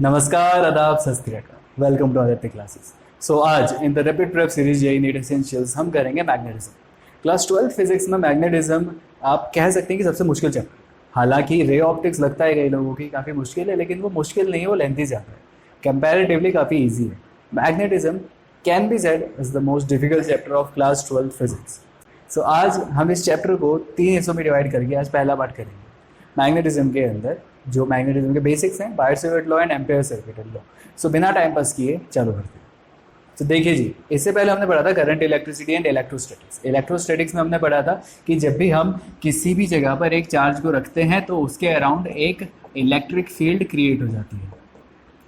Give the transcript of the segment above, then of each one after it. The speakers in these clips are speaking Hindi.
नमस्कार, आदाब, सत श्री अकाल। Welcome to Aditya classes. So आज in the rapid prep series JEE NEET essentials हम करेंगे मैग्नेटिज्म। क्लास 12 फिजिक्स में मैग्नेटिज्म आप कह सकते हैं कि सबसे मुश्किल चैप्टर। हालांकि रे ऑप्टिक्स लगता है कई लोगों की काफ़ी मुश्किल है, लेकिन वो मुश्किल नहीं है, वो लेंथी ज़्यादा है, कंपैरेटिवली काफ़ी ईजी है। Magnetism can be said is the most difficult chapter of class 12 physics. So आज हम इस चैप्टर को 3 हिस्सों में डिवाइड करके आज पहला पार्ट करेंगे। मैग्नेटिज्म के अंदर जो मैग्नेटिज्म के बेसिक्स हैं, Biot Savart law and ampere circuit law. So बिना टाइम पास किए चालू करते हैं। तो देखिए जी, इससे पहले हमने पढ़ा था current, electricity and electrostatics. Electrostatics में हमने पढ़ा था कि जब भी हम किसी भी जगह पर एक चार्ज को रखते हैं तो उसके अराउंड एक इलेक्ट्रिक फील्ड क्रिएट हो जाती है।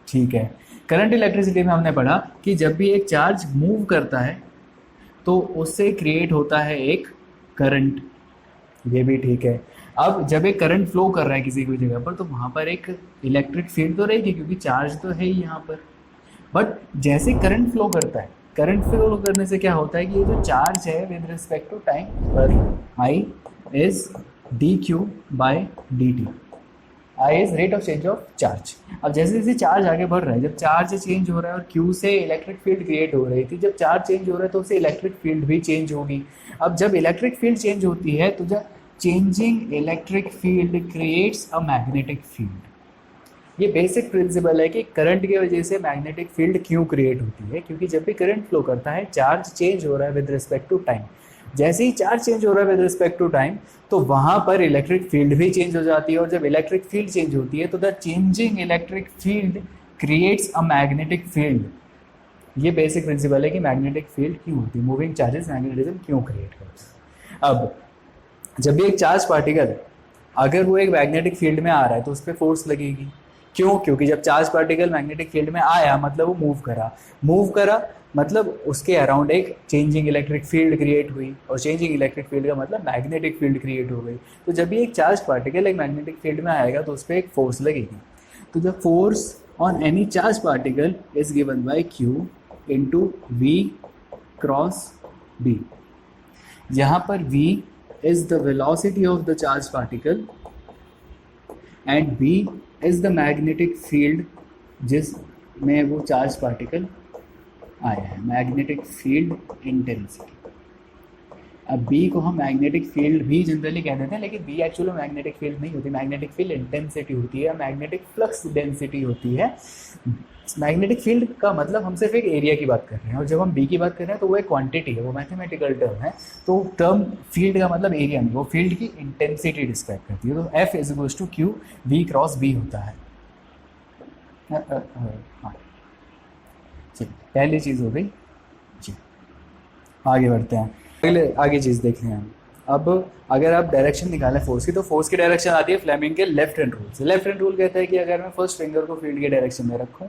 ठीक है। करंट इलेक्ट्रिसिटी में हमने पढ़ा कि जब भी एक चार्ज मूव करता है तो उससे क्रिएट होता है एक करंट। ये भी ठीक है। अब जब एक करंट फ्लो कर रहा है किसी भी जगह पर तो वहाँ पर एक इलेक्ट्रिक फील्ड तो रहेगी, क्योंकि चार्ज तो है ही यहाँ पर। बट जैसे करंट फ्लो करता है, करंट फ्लो करने से क्या होता है कि ये जो चार्ज है विद रिस्पेक्ट टू टाइम पर I is d q by d t. I is rate of change of charge. अब जैसे जैसे चार्ज आगे बढ़ रहा है, जब चार्ज चेंज हो रहा है और क्यू से इलेक्ट्रिक फील्ड क्रिएट हो रही थी, जब चार्ज चेंज हो रहा है तो उससे इलेक्ट्रिक फील्ड भी चेंज होगी। अब जब इलेक्ट्रिक फील्ड चेंज होती है तो जब changing electric field creates a magnetic field. ये बेसिक प्रिंसिपल है कि करंट की वजह से मैग्नेटिक फील्ड क्यों क्रिएट होती है, क्योंकि जब भी करंट फ्लो करता है चार्ज चेंज हो रहा है विद रिस्पेक्ट टू टाइम। जैसे ही चार्ज चेंज हो रहा है विद रिस्पेक्ट टू टाइम तो वहाँ पर इलेक्ट्रिक फील्ड भी चेंज हो जाती है, और जब इलेक्ट्रिक फील्ड चेंज होती है तो the changing electric field creates a magnetic field. ये बेसिक प्रिंसिपल है कि मैग्नेटिक फील्ड क्यों होती है, मूविंग चार्जेस मैग्नेटिज्म क्यों क्रिएट करते हैं। अब जब भी एक चार्ज पार्टिकल अगर वो एक मैग्नेटिक फील्ड में आ रहा है तो उस पर फोर्स लगेगी। क्यों? क्योंकि जब चार्ज पार्टिकल मैग्नेटिक फील्ड में आया मतलब वो मूव करा मतलब उसके अराउंड एक चेंजिंग इलेक्ट्रिक फील्ड क्रिएट हुई, और चेंजिंग इलेक्ट्रिक फील्ड का मतलब मैग्नेटिक फील्ड क्रिएट हो गई। तो जब भी एक चार्ज पार्टिकल एक मैग्नेटिक फील्ड में आएगा तो उस पर एक फोर्स लगेगी। तो the force on any charge particle is given by q into v cross B. यहाँ पर v is the velocity of the charged particle and B is the magnetic field जिसमें वो चार्ज पार्टिकल आया है, मैग्नेटिक फील्ड इंटेंसिटी। अब B को हम मैग्नेटिक फील्ड भी जनरली कह देते हैं, लेकिन B एक्चुअली मैग्नेटिक फील्ड नहीं होती, मैग्नेटिक फील्ड इंटेंसिटी होती है, मैग्नेटिक फ्लक्स डेंसिटी होती है। मैग्नेटिक फील्ड का मतलब हम सिर्फ एक एरिया की बात कर रहे हैं, और जब हम बी की बात कर रहे हैं तो वो एक क्वांटिटी है, वो मैथमेटिकल टर्म है। तो टर्म फील्ड का मतलब एरिया नहीं, वो फील्ड की इंटेंसिटी डिस्क्राइब करती है। तो F is equals to q v cross B होता है। हाँ, चलिए पहली चीज़ हो गई जी। आगे बढ़ते हैं, पहले आगे चीज़ देख रहे हैं हम। अब अगर आप डायरेक्शन निकालें फोर्स की, तो फोर्स की डायरेक्शन आती है फ्लेमिंग के लेफ्ट हैंड रूल से। लेफ्ट हैंड रूल कहता है कि अगर मैं फर्स्ट फिंगर को फील्ड के डायरेक्शन में रखूँ,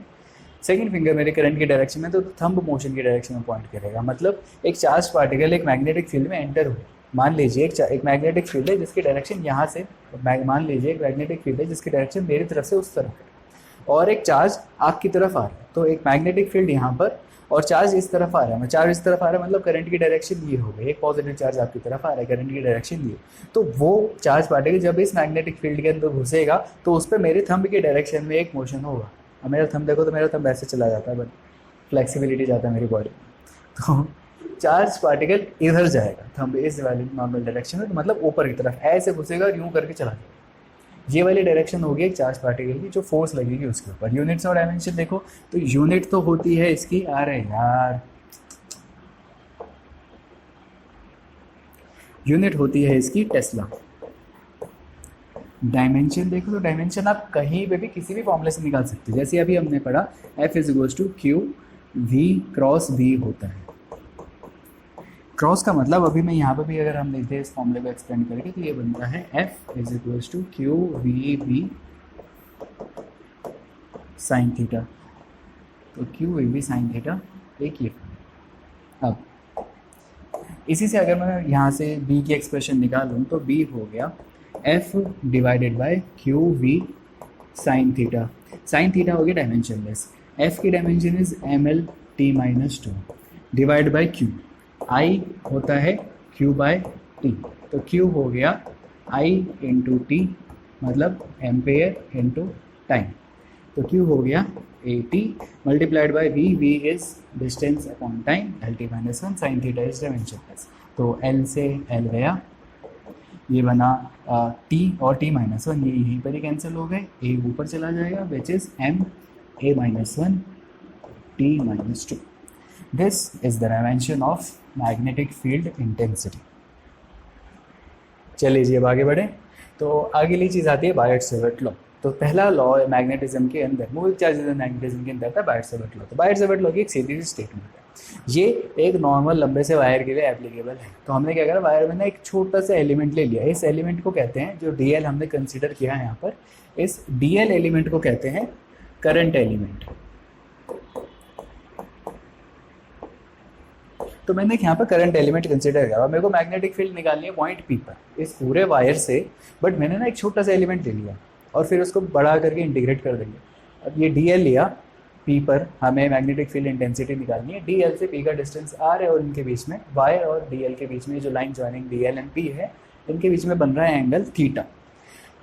सेकंड फिंगर मेरे करंट की डायरेक्शन में, तो थंब मोशन की डायरेक्शन में पॉइंट करेगा। मतलब एक चार्ज पार्टिकल एक मैग्नेटिक फील्ड में एंटर हो, मान लीजिए एक मैग्नेटिक फील्ड है जिसकी डायरेक्शन यहाँ से, मान लीजिए एक मैग्नेटिक फील्ड है जिसकी डायरेक्शन मेरी तरफ से उस तरफ है, और एक चार्ज आपकी तरफ आ रहा है। तो एक मैग्नेटिक फील्ड यहाँ पर और चार्ज इस तरफ आ रहा है, चार्ज इस तरफ आ रहा है मतलब करंट की डायरेक्शन ये हो गई, एक पॉजिटिव चार्ज आपकी तरफ आ रहा है, करंट की डायरेक्शन ये। तो वो चार्ज पार्टिकल जब इस मैग्नेटिक फील्ड के अंदर घुसेगा तो उस पर मेरे थंब की डायरेक्शन में एक मोशन होगा। अब मेरा थंब देखो तो मेरा थंब ऐसे चला जाता है, बट फ्लेक्सिबिलिटी जाता है मेरी बॉडी में। तो चार्ज पार्टिकल इधर जाएगा, थंब इस वाली नॉर्मल डायरेक्शन में, तो मतलब ऊपर की तरफ ऐसे घुसेगा और यूँ करके चला जाएगा। ये वाली डायरेक्शन होगी एक चार्ज पार्टिकल की, जो फोर्स लगेगी उसके ऊपर। यूनिट्स और डायमेंशन देखो तो यूनिट तो होती है इसकी, आ रहे यार, यूनिट होती है इसकी टेस्ला। डायमेंशन देखो तो डायमेंशन आप कहीं पे भी किसी भी फॉर्मूले से निकाल सकते हैं। जैसे अभी हमने पढ़ा F is equals to q v cross B होता है। क्रॉस का मतलब अभी मैं यहाँ पर भी अगर हम देखते हैं इस फॉर्मूले को एक्सपेंड करके तो ये बनता है F is equals to q v B sine theta. तो q v B sine theta एक ये। अब इसी से अगर मैं यहाँ से बी की एक्सप्रेशन निकालूँ तो बी हो गया F divided by q we sine theta. Sine theta हो गया डायमेंशन लेस, एफ की dimension is M L T minus two divide by q. I होता है क्यू बाय टी, तो क्यू हो गया आई इंटू टी मतलब एम्पेयर इंटू टाइम। तो Q हो गया AT multiplied by V is distance upon time, LT minus 1 sine theta is dimensionless. तो L से L गया, ये बना T और T माइनस 1 ये यहीं पर ही कैंसिल हो गए, A ऊपर चला जाएगा which is M A minus 1 T minus 2। This is the dimension of magnetic field intensity. चलिए जी अब आगे बढ़े। तो अगली चीज़ आती है बायट-सेवर्ट लॉ। तो पहला लॉ मैग्नेटिज्म के अंदर, मूविंग चार्जेस मैग्नेटिज्म के अंदर था बायट-सेवर्ट लॉ। तो बायट-सेवर्ट लॉ की एक सीधी सी स्टेटमेंट है, ये एक नॉर्मल लंबे से वायर के लिए एप्लीकेबल है। तो हमने क्या करा, वायर में ना एक छोटा सा एलिमेंट ले लिया, इस एलिमेंट को कहते हैं, जो DL हमने कंसिडर किया है यहाँ पर, इस DL एलिमेंट को कहते हैं करंट एलिमेंट। तो मैंने यहाँ पर करंट एलिमेंट कंसिडर किया और मेरे को मैग्नेटिक फील्ड निकालनी है पॉइंट P पर इस पूरे वायर से, बट मैंने ना एक छोटा सा एलिमेंट ले लिया और फिर उसको बड़ा करके इंटीग्रेट कर देंगे। अब ये DL लिया, P पर हमें मैग्नेटिक फील्ड इंटेंसिटी निकालनी है। DL से P का डिस्टेंस R है और इनके बीच में, वायर और DL के बीच में जो line joining DL and P है, इनके बीच में बन रहा है एंगल थीटा।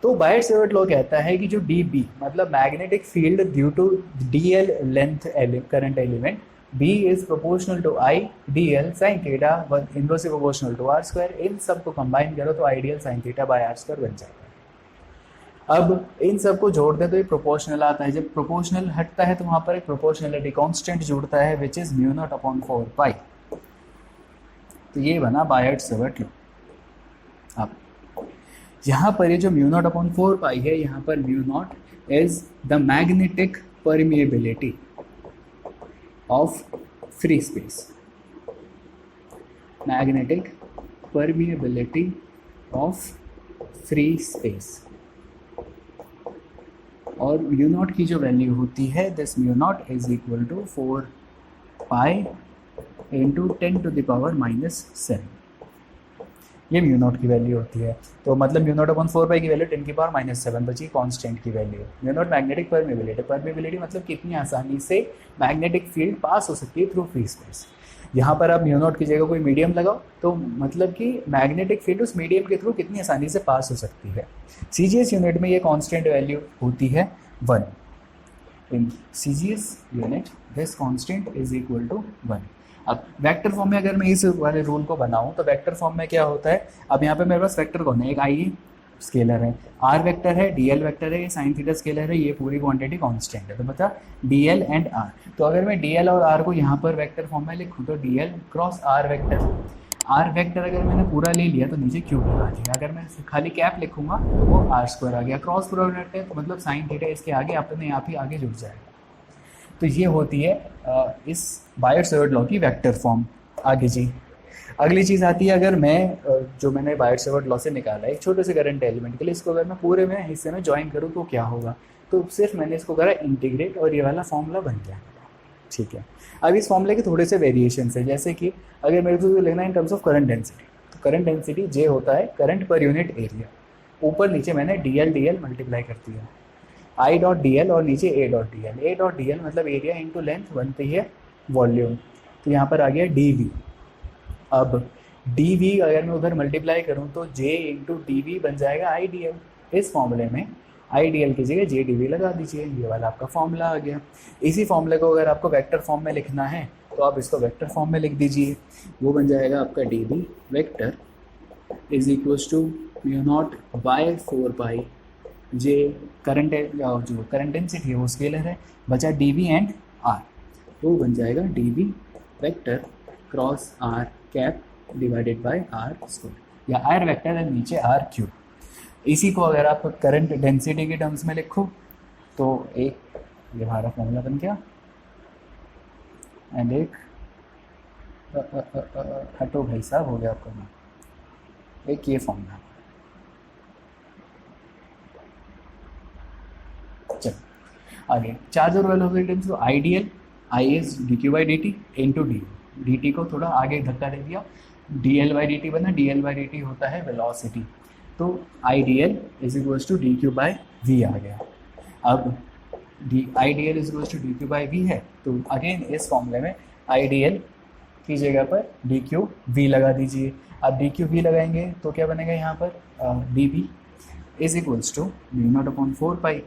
तो बायट-सेवर्ट लॉ कहता है कि जो DB मतलब magnetic field due to DL length current element, B is proportional to I DL sin theta inversely proportional to R square। इन सब को कंबाइन करो तो ideal sin theta by R square बन जाएगा। अब इन सब को जोड़ दें तो ये प्रोपोर्शनल आता है, जब प्रोपोर्शनल हटता है तो वहाँ पर एक प्रोपोर्शनलिटी कांस्टेंट जुड़ता है which is mu naught upon 4 पाई। तो ये बना बायट-सेवर्ट लॉ। अब यहाँ पर ये जो म्यू नॉट अपॉन 4 पाई है, यहाँ पर mu naught is the magnetic permeability of free space, magnetic permeability of free space। और म्यू नॉट की जो वैल्यू होती है, this mu naught is equal to 4 pi into 10 to the power -7। ये म्यू नॉट की वैल्यू होती है। तो मतलब म्यू नॉट अपॉन 4 पाई की वैल्यू 10 की पावर -7 बची, कांस्टेंट की value. Mu naught magnetic permeability, permeability मतलब कितनी आसानी से मैग्नेटिक फील्ड पास हो सकती है थ्रू फ्री स्पेस। यहाँ पर आप म्यू नॉट की जगह कोई मीडियम लगाओ तो मतलब कि मैग्नेटिक फील्ड उस मीडियम के थ्रू कितनी आसानी से पास हो सकती है। CGS यूनिट में ये कांस्टेंट वैल्यू होती है 1। In CGS unit this constant is equal to 1। अब वेक्टर फॉर्म में अगर मैं इस वाले रूल को बनाऊं तो वेक्टर फॉर्म में क्या होता है, अब यहाँ पे मेरे पास वेक्टर कौन है, एक I स्केलर है, R वेक्टर है, DL वेक्टर है, ये साइन थीटा स्केलर है, ये पूरी क्वांटिटी कांस्टेंट है। तो बता DL एंड R। तो अगर मैं DL और R को यहाँ पर वेक्टर फॉर्म में लिखूँ तो DL cross R vector, R vector अगर मैंने पूरा ले लिया तो नीचे क्यूब लगा दिया। अगर मैं खाली कैप लिखूंगा तो वो R स्क्वायर आ गया। क्रॉस प्रोडक्ट है तो मतलब साइन थीटा इसके आगे अपने आप ही आगे जुड़ जाएगा। तो ये होती है इस बायट-सेवर्ट लॉ की वेक्टर फॉर्म। आगे जी अगली चीज़ आती है, अगर मैं जो मैंने बायट-सेवर्ट लॉ से निकाला है एक छोटे से करंट एलिमेंट के लिए, इसको अगर मैं पूरे में हिस्से में ज्वाइन करूँ तो क्या होगा। तो सिर्फ मैंने इसको करा इंटीग्रेट और ये वाला फॉर्मूला बन गया। ठीक है, अब इस फॉर्मूले के थोड़े से वेरिएशन है, जैसे कि अगर मेरे को लेना है इन टर्म्स ऑफ करंट डेंसिटी, तो करंट डेंसिटी J होता है करंट पर यूनिट एरिया। ऊपर नीचे मैंने DL मल्टीप्लाई कर दिया, I डॉट DL और नीचे A dot DL। A dot DL मतलब एरिया इंटू लेंथ बनती है वॉल्यूम। तो यहाँ पर आ गया DV। अब DV अगर मैं उधर मल्टीप्लाई करूँ तो J इंटू DV बन जाएगा IDL। इस फॉर्मूले में IDL की जगह JDV लगा दीजिए, ये वाला आपका फॉर्मूला आ गया। इसी फॉर्मूले को अगर आपको वेक्टर फॉर्म में लिखना है तो आप इसको वेक्टर फॉर्म में लिख दीजिए, वो बन जाएगा आपका DB vector is equals to mu naught by 4 pi J current जो करंट डेंसिटी है वो स्केलर है, बचा DV एंड R, तो बन जाएगा DB vector cross R cap divided by R square, या R वेक्टर है नीचे R क्यूब। इसी को अगर आप करंट डेंसिटी के टर्म्स में लिखो तो एक ये हमारा फॉर्मूला बन गया, एंड एक हटो भाई साहब हो गया आपका नाम, एक ये फॉर्मूला। चलो आगे चार्ज और वेलोसिटी टर्म्स को I dl I is dq by dt into dt को थोड़ा आगे धक्का दे दिया, dl बाई dt बना, dl बाई dt होता है वेलोसिटी, तो I dl is equals to dq by v आ गया। अब I dl is equals to dq by v है, तो अगेन इस फॉर्मूले में आइडियल की जगह पर dq v लगा दीजिए। अब dq v लगाएंगे तो क्या बनेगा यहाँ पर dv is equals to mu naught upon 4 pi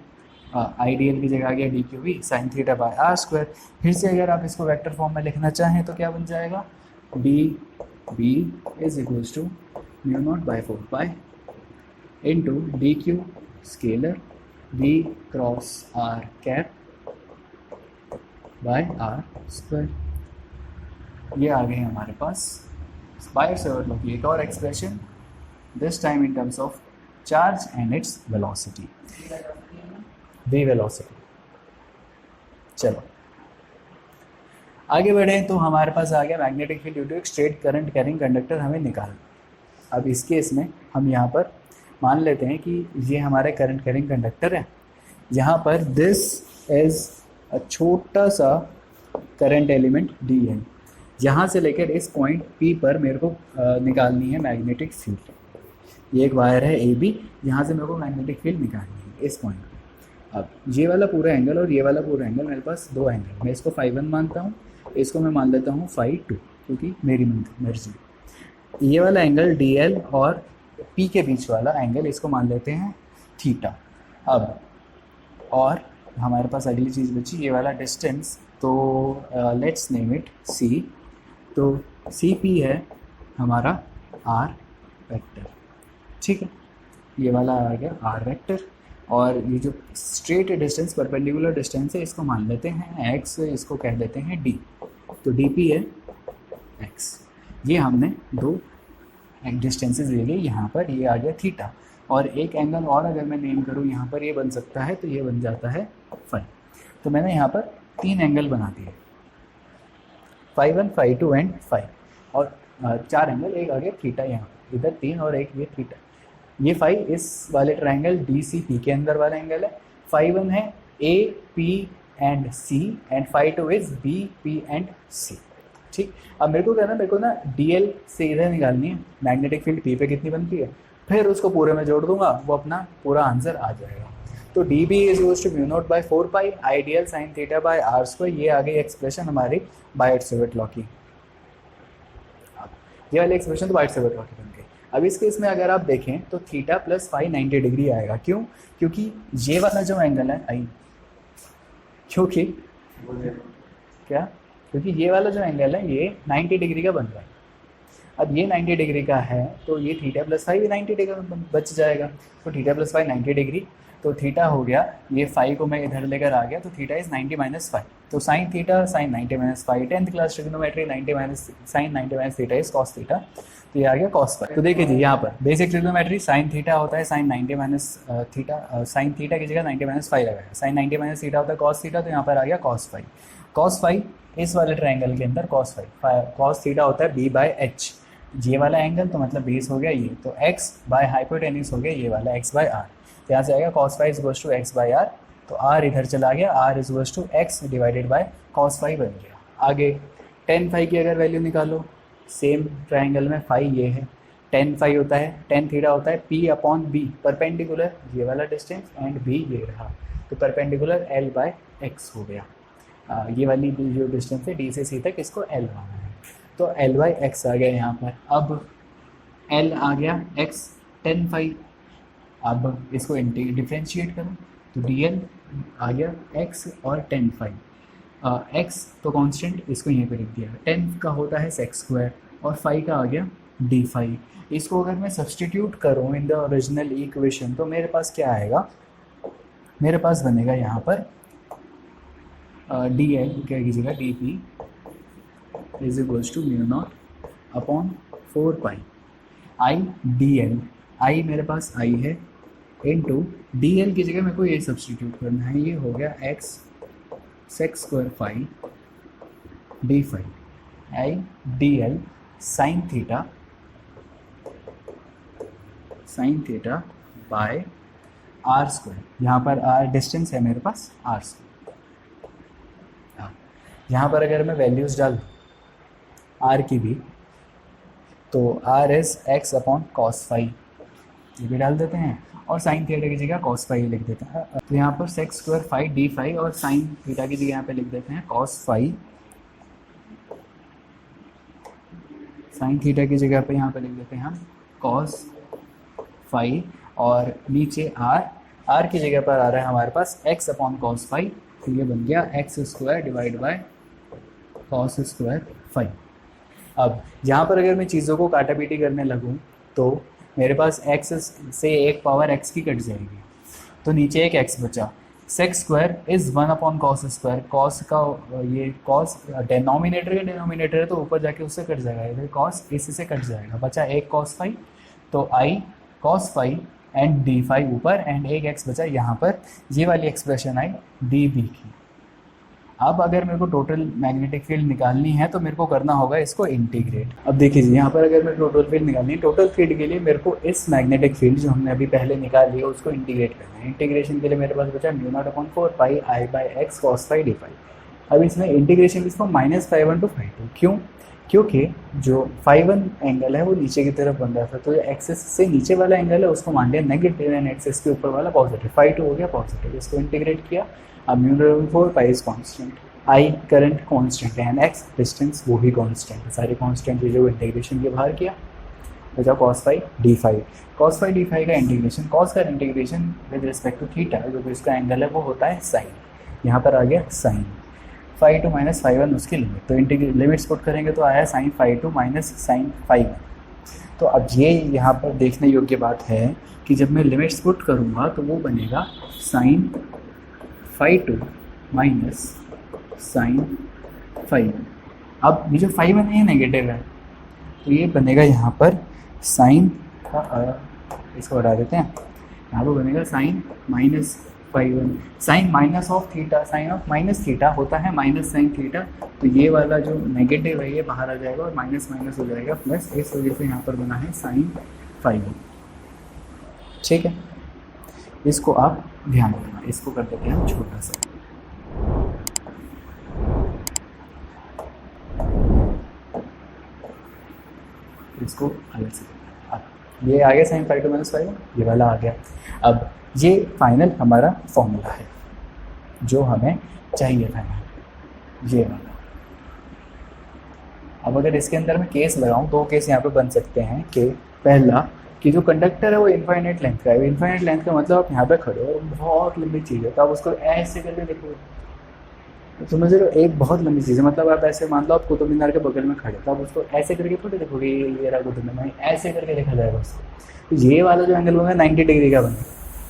I dl की जगह आ गया D Q we sine theta by R square. फिर से अगर आप इसको वेक्टर फॉर्म में लिखना चाहें तो क्या बन जाएगा, D B is equals to mu naught by 4 pi into D Q scalar V cross R cap by R square. ये आ गए हमारे पास बायर-सावर्ट लॉ की एक और expression, this time in terms of charge and its velocity, V velocity. चलो आगे बढ़े तो हमारे पास आ गया मैग्नेटिक फील्ड ड्यू टू एक स्ट्रेट करंट कैरिंग कंडक्टर हमें निकालना। अब इस केस में हम यहाँ पर मान लेते हैं कि ये हमारे करंट कैरिंग कंडक्टर है, यहाँ पर दिस इज अ छोटा सा करंट एलिमेंट डी है, यहाँ से लेकर इस पॉइंट पी पर मेरे को निकालनी है मैग्नेटिक फील्ड। ये एक वायर है ए बी, यहाँ से मेरे को मैग्नेटिक फील्ड निकालनी है इस पॉइंट पर। अब ये वाला पूरा एंगल और ये वाला पूरा एंगल, मेरे पास दो एंगल, मैं इसको φ1 मानता हूँ, इसको मैं मान लेता हूँ φ2 क्योंकि मेरी मर्जी। ये वाला एंगल DL और P के बीच वाला एंगल इसको मान लेते हैं थीटा। अब और हमारे पास अगली चीज़ बची ये वाला डिस्टेंस, तो लेट्स नेम इट C। तो CP है हमारा R वेक्टर, ठीक है, ये वाला आ गया R वेक्टर। और ये जो स्ट्रेट डिस्टेंस परपेंडिकुलर डिस्टेंस है इसको मान लेते हैं x, इसको कह देते हैं d, तो dp है x। ये हमने दो डिस्टेंसेस ले लिए, यहाँ पर ये आ गया थीटा। और एक एंगल और अगर मैं नेम करूँ यहाँ पर ये बन सकता है, तो ये बन जाता है फाई। तो मैंने यहाँ पर तीन एंगल बना दिए, φ1 φ2 एंड फाई, और चार एंगल, एक आ गया थीटा, यहाँ इधर तीन और एक ये थीटा। ये फाई इस वाले ट्रायंगल डी सी पी के अंदर वाला एंगल है, φ1 है A P and C and φ2 is B P and C, ठीक। अब मेरे को कहना, मेरे को ना DL से इधर निकालनी है मैग्नेटिक फील्ड P पे कितनी बनती है, फिर उसको पूरे में जोड़ दूंगा, वो अपना पूरा आंसर आ जाएगा। तो D B is equals to mu naught by 4 pi ideal sine theta by R square. ये आ गई एक्सप्रेशन हमारी बायर-सावर्ट लॉ की। ये वाली एक्सप्रेशन तो बायर-सावर्ट लॉ की बन गई। अब इस केस में अगर आप देखें तो थीटा प्लस फाई 90 डिग्री आएगा। क्यों? क्योंकि ये वाला जो एंगल है आई, क्योंकि क्या, क्योंकि ये वाला जो एंगल है ये 90 डिग्री का बन रहा है। अब ये 90 डिग्री का है तो ये थीटा प्लस फाई भी 90 डिग्री बच जाएगा। तो थीटा प्लस फाई 90 डिग्री, तो थीटा हो गया, ये फाई को मैं इधर लेकर आ गया, तो थीटा इज 90 माइनस फाई। तो sine theta sine 90 minus phi, 10th class trigonometry 90 minus sine 90 minus theta is cos theta, तो ये आ गया कॉस फाई। तो देखिए जी यहाँ पर बेसिक ट्रिग्नोमेट्री साइन थीटा होता है sine 90 minus theta, sine theta की जगह 90 माइनस फाई लगाया, साइन 90 माइनस थीटा होता है कॉस थीटा, तो यहाँ पर आ गया कॉस फाई। कॉस फाई इस वाले ट्रायंगल के अंदर कॉस फाई, कॉस थीटा होता है बी बाय एच, ये वाला एंगल तो मतलब बेस हो गया ये, तो एक्स बाय हाइपोटेन्यूज हो गया ये वाला एक्स बाय आर। तो यहाँ से आएगा cos phi is equals to X by R, तो आर इधर चला गया, R is equals to X divided by cos phi बन गया। आगे टेन फाई की अगर वैल्यू निकालो, सेम ट्रायंगल में फाई ये है, टेन फाई होता है, टेन थीटा होता है पी अपॉन बी, परपेंडिकुलर ये वाला डिस्टेंस एंड बी ये रहा, तो परपेंडिकुलर एल बाय एक्स हो गया। ये वाली जो डिस्टेंस है डी से सी तक, इसको एल माना है, तो एल बाई एक्स आ गया यहाँ पर। अब एल आ गया एक्स टेन फाई, अब इसको डिफ्रेंशिएट करो तो डी एल आ गया एक्स और टेन फाई। एक्स तो कांस्टेंट, इसको यहीं पे लिख दिया, टेन का होता है सेक्स स्क्वायर और फाई का आ गया डी फाई। इसको अगर मैं सब्सटीट्यूट करूँ इन द ओरिजिनल इक्वेशन तो मेरे पास क्या आएगा, मेरे पास बनेगा यहाँ पर डी एल क्या कीजिएगा d p is equals to mu naught upon 4 pi I D l, I मेरे पास आई है, इनटू डी एल की जगह मेरे को ये सब्सटीट्यूट करना है, ये हो गया X sec square phi D phi I D L sine theta by R square. यहाँ पर आर डिस्टेंस है मेरे पास आर स्क्वायर। यहाँ पर अगर मैं वैल्यूज़ डाल आर की भी, तो R is X upon cos phi, ये भी डाल देते हैं, और साइन थीटा की जगह कॉस फाई लिख देते हैं। तो यहाँ पर sec square phi D phi और साइन थीटा की जगह यहाँ पे लिख देते हैं कॉस फाई, साइन थीटा की जगह पे यहाँ पे लिख देते हैं हम कॉस फाई, और नीचे आर आर की जगह पर आ रहा है हमारे पास एक्स अपॉन कॉस फाइव, तो ये बन गया x square divide by cos square five. अब यहाँ पर अगर मैं चीज़ों को काटा पीटी करने लगूँ तो मेरे पास एक्स से एक पावर एक्स की कट जाएगी, तो नीचे एक एक्स बचा। Sex square is one upon cos square, cos का ये कॉस डेनोमिनेटर का डेनोमिनेटर है तो ऊपर जाके उससे कट जाएगा, इधर कॉस इसी से कट जाएगा, बचा एक कॉस फाइव, तो I cos phi and d phi ऊपर एंड एक एक्स बचा यहाँ पर, ये वाली एक्सप्रेशन आई डी बी की। अब अगर मेरे को टोटल मैग्नेटिक फील्ड निकालनी है तो मेरे को करना होगा इसको इंटीग्रेट। अब देखिए यहाँ पर अगर मैं टोटल फील्ड निकालनी है, टोटल फील्ड के लिए मेरे को इस मैग्नेटिक फील्ड जो हमने अभी पहले निकाल लिया उसको इंटीग्रेट करना है। इंटीग्रेशन के लिए मेरे पास बचा mu naught upon 4 pi I by x cos five D five. अब इसमें इंटीग्रेशन किसको -φ1 to φ2, क्यों? क्योंकि जो φ1 एंगल है वो नीचे की तरफ बन रहा था, तो एक्सिस से नीचे वाला एंगल है उसको मान लिया नेगेटिव एंड एक्सिस के ऊपर वाला पॉजिटिव, φ2 हो गया पॉजिटिव, इसको इंटीग्रेट किया। अब mu naught upon 4 pi is constant, I current constant है एंड एक्स डिस्टेंस वो भी कॉन्स्टेंट है, सारे कॉन्स्टेंट चीज़ों को इंटीग्रेशन के बाहर किया, बचा cos phi D phi. cos phi D phi का इंटीग्रेशन, cos का integration with respect to theta जो कि इसका एंगल है वो होता है साइन, यहाँ पर आ गया साइन फाइव टू माइनस φ1 उसकी लिमिट, तो इंटीग्रेट लिमिट्स पुट करेंगे तो आया sine phi two minus sine φ1। तो अब ये यहाँ पर देखने योग्य बात है कि जब मैं लिमिट्स पुट करूँगा तो वो बनेगा sine phi two minus sine phi. अब ये जो फाइव है ये नेगेटिव है तो ये बनेगा यहाँ पर साइन का, इसको हटा देते हैं, यहाँ पर बनेगा sine minus φ1, sine minus of theta, sine of minus theta होता है माइनस साइन थीटा, तो ये वाला जो नेगेटिव है ये बाहर आ जाएगा और माइनस माइनस हो जाएगा प्लस, इस वजह से यहाँ पर बना है साइन φ1। ठीक है, इसको आप ध्यान रखना, इसको कर देते हैं छोटा सा। इसको अलग से, अब ये आ गया sine phi two minus phi, ये वाला आ गया। अब ये फाइनल हमारा फॉर्मूला है जो हमें चाहिए था, ये वाला। अब अगर इसके अंदर मैं केस लगाऊं, दो केस यहाँ पे बन सकते हैं कि पहला कि जो कंडक्टर है वो इनफाइनाइट लेंथ का है, इनफाइनाइट लेंथ का मतलब आप यहाँ पे खड़े हो और बहुत लंबी चीज़ है तो आप उसको ऐसे करके देखोगे, समझ रहे हो, एक बहुत लंबी चीज़ है, मतलब आप ऐसे मान लो आप कुतुब मीनार के बगल में खड़े तो आप उसको ऐसे करके थोड़ी देखोगे ये रहा कुतुब मीनार, ऐसे करके देखा जाएगा उसको, तो ये वाला जो एंगल बनेगा 90 डिग्री का बनेगा।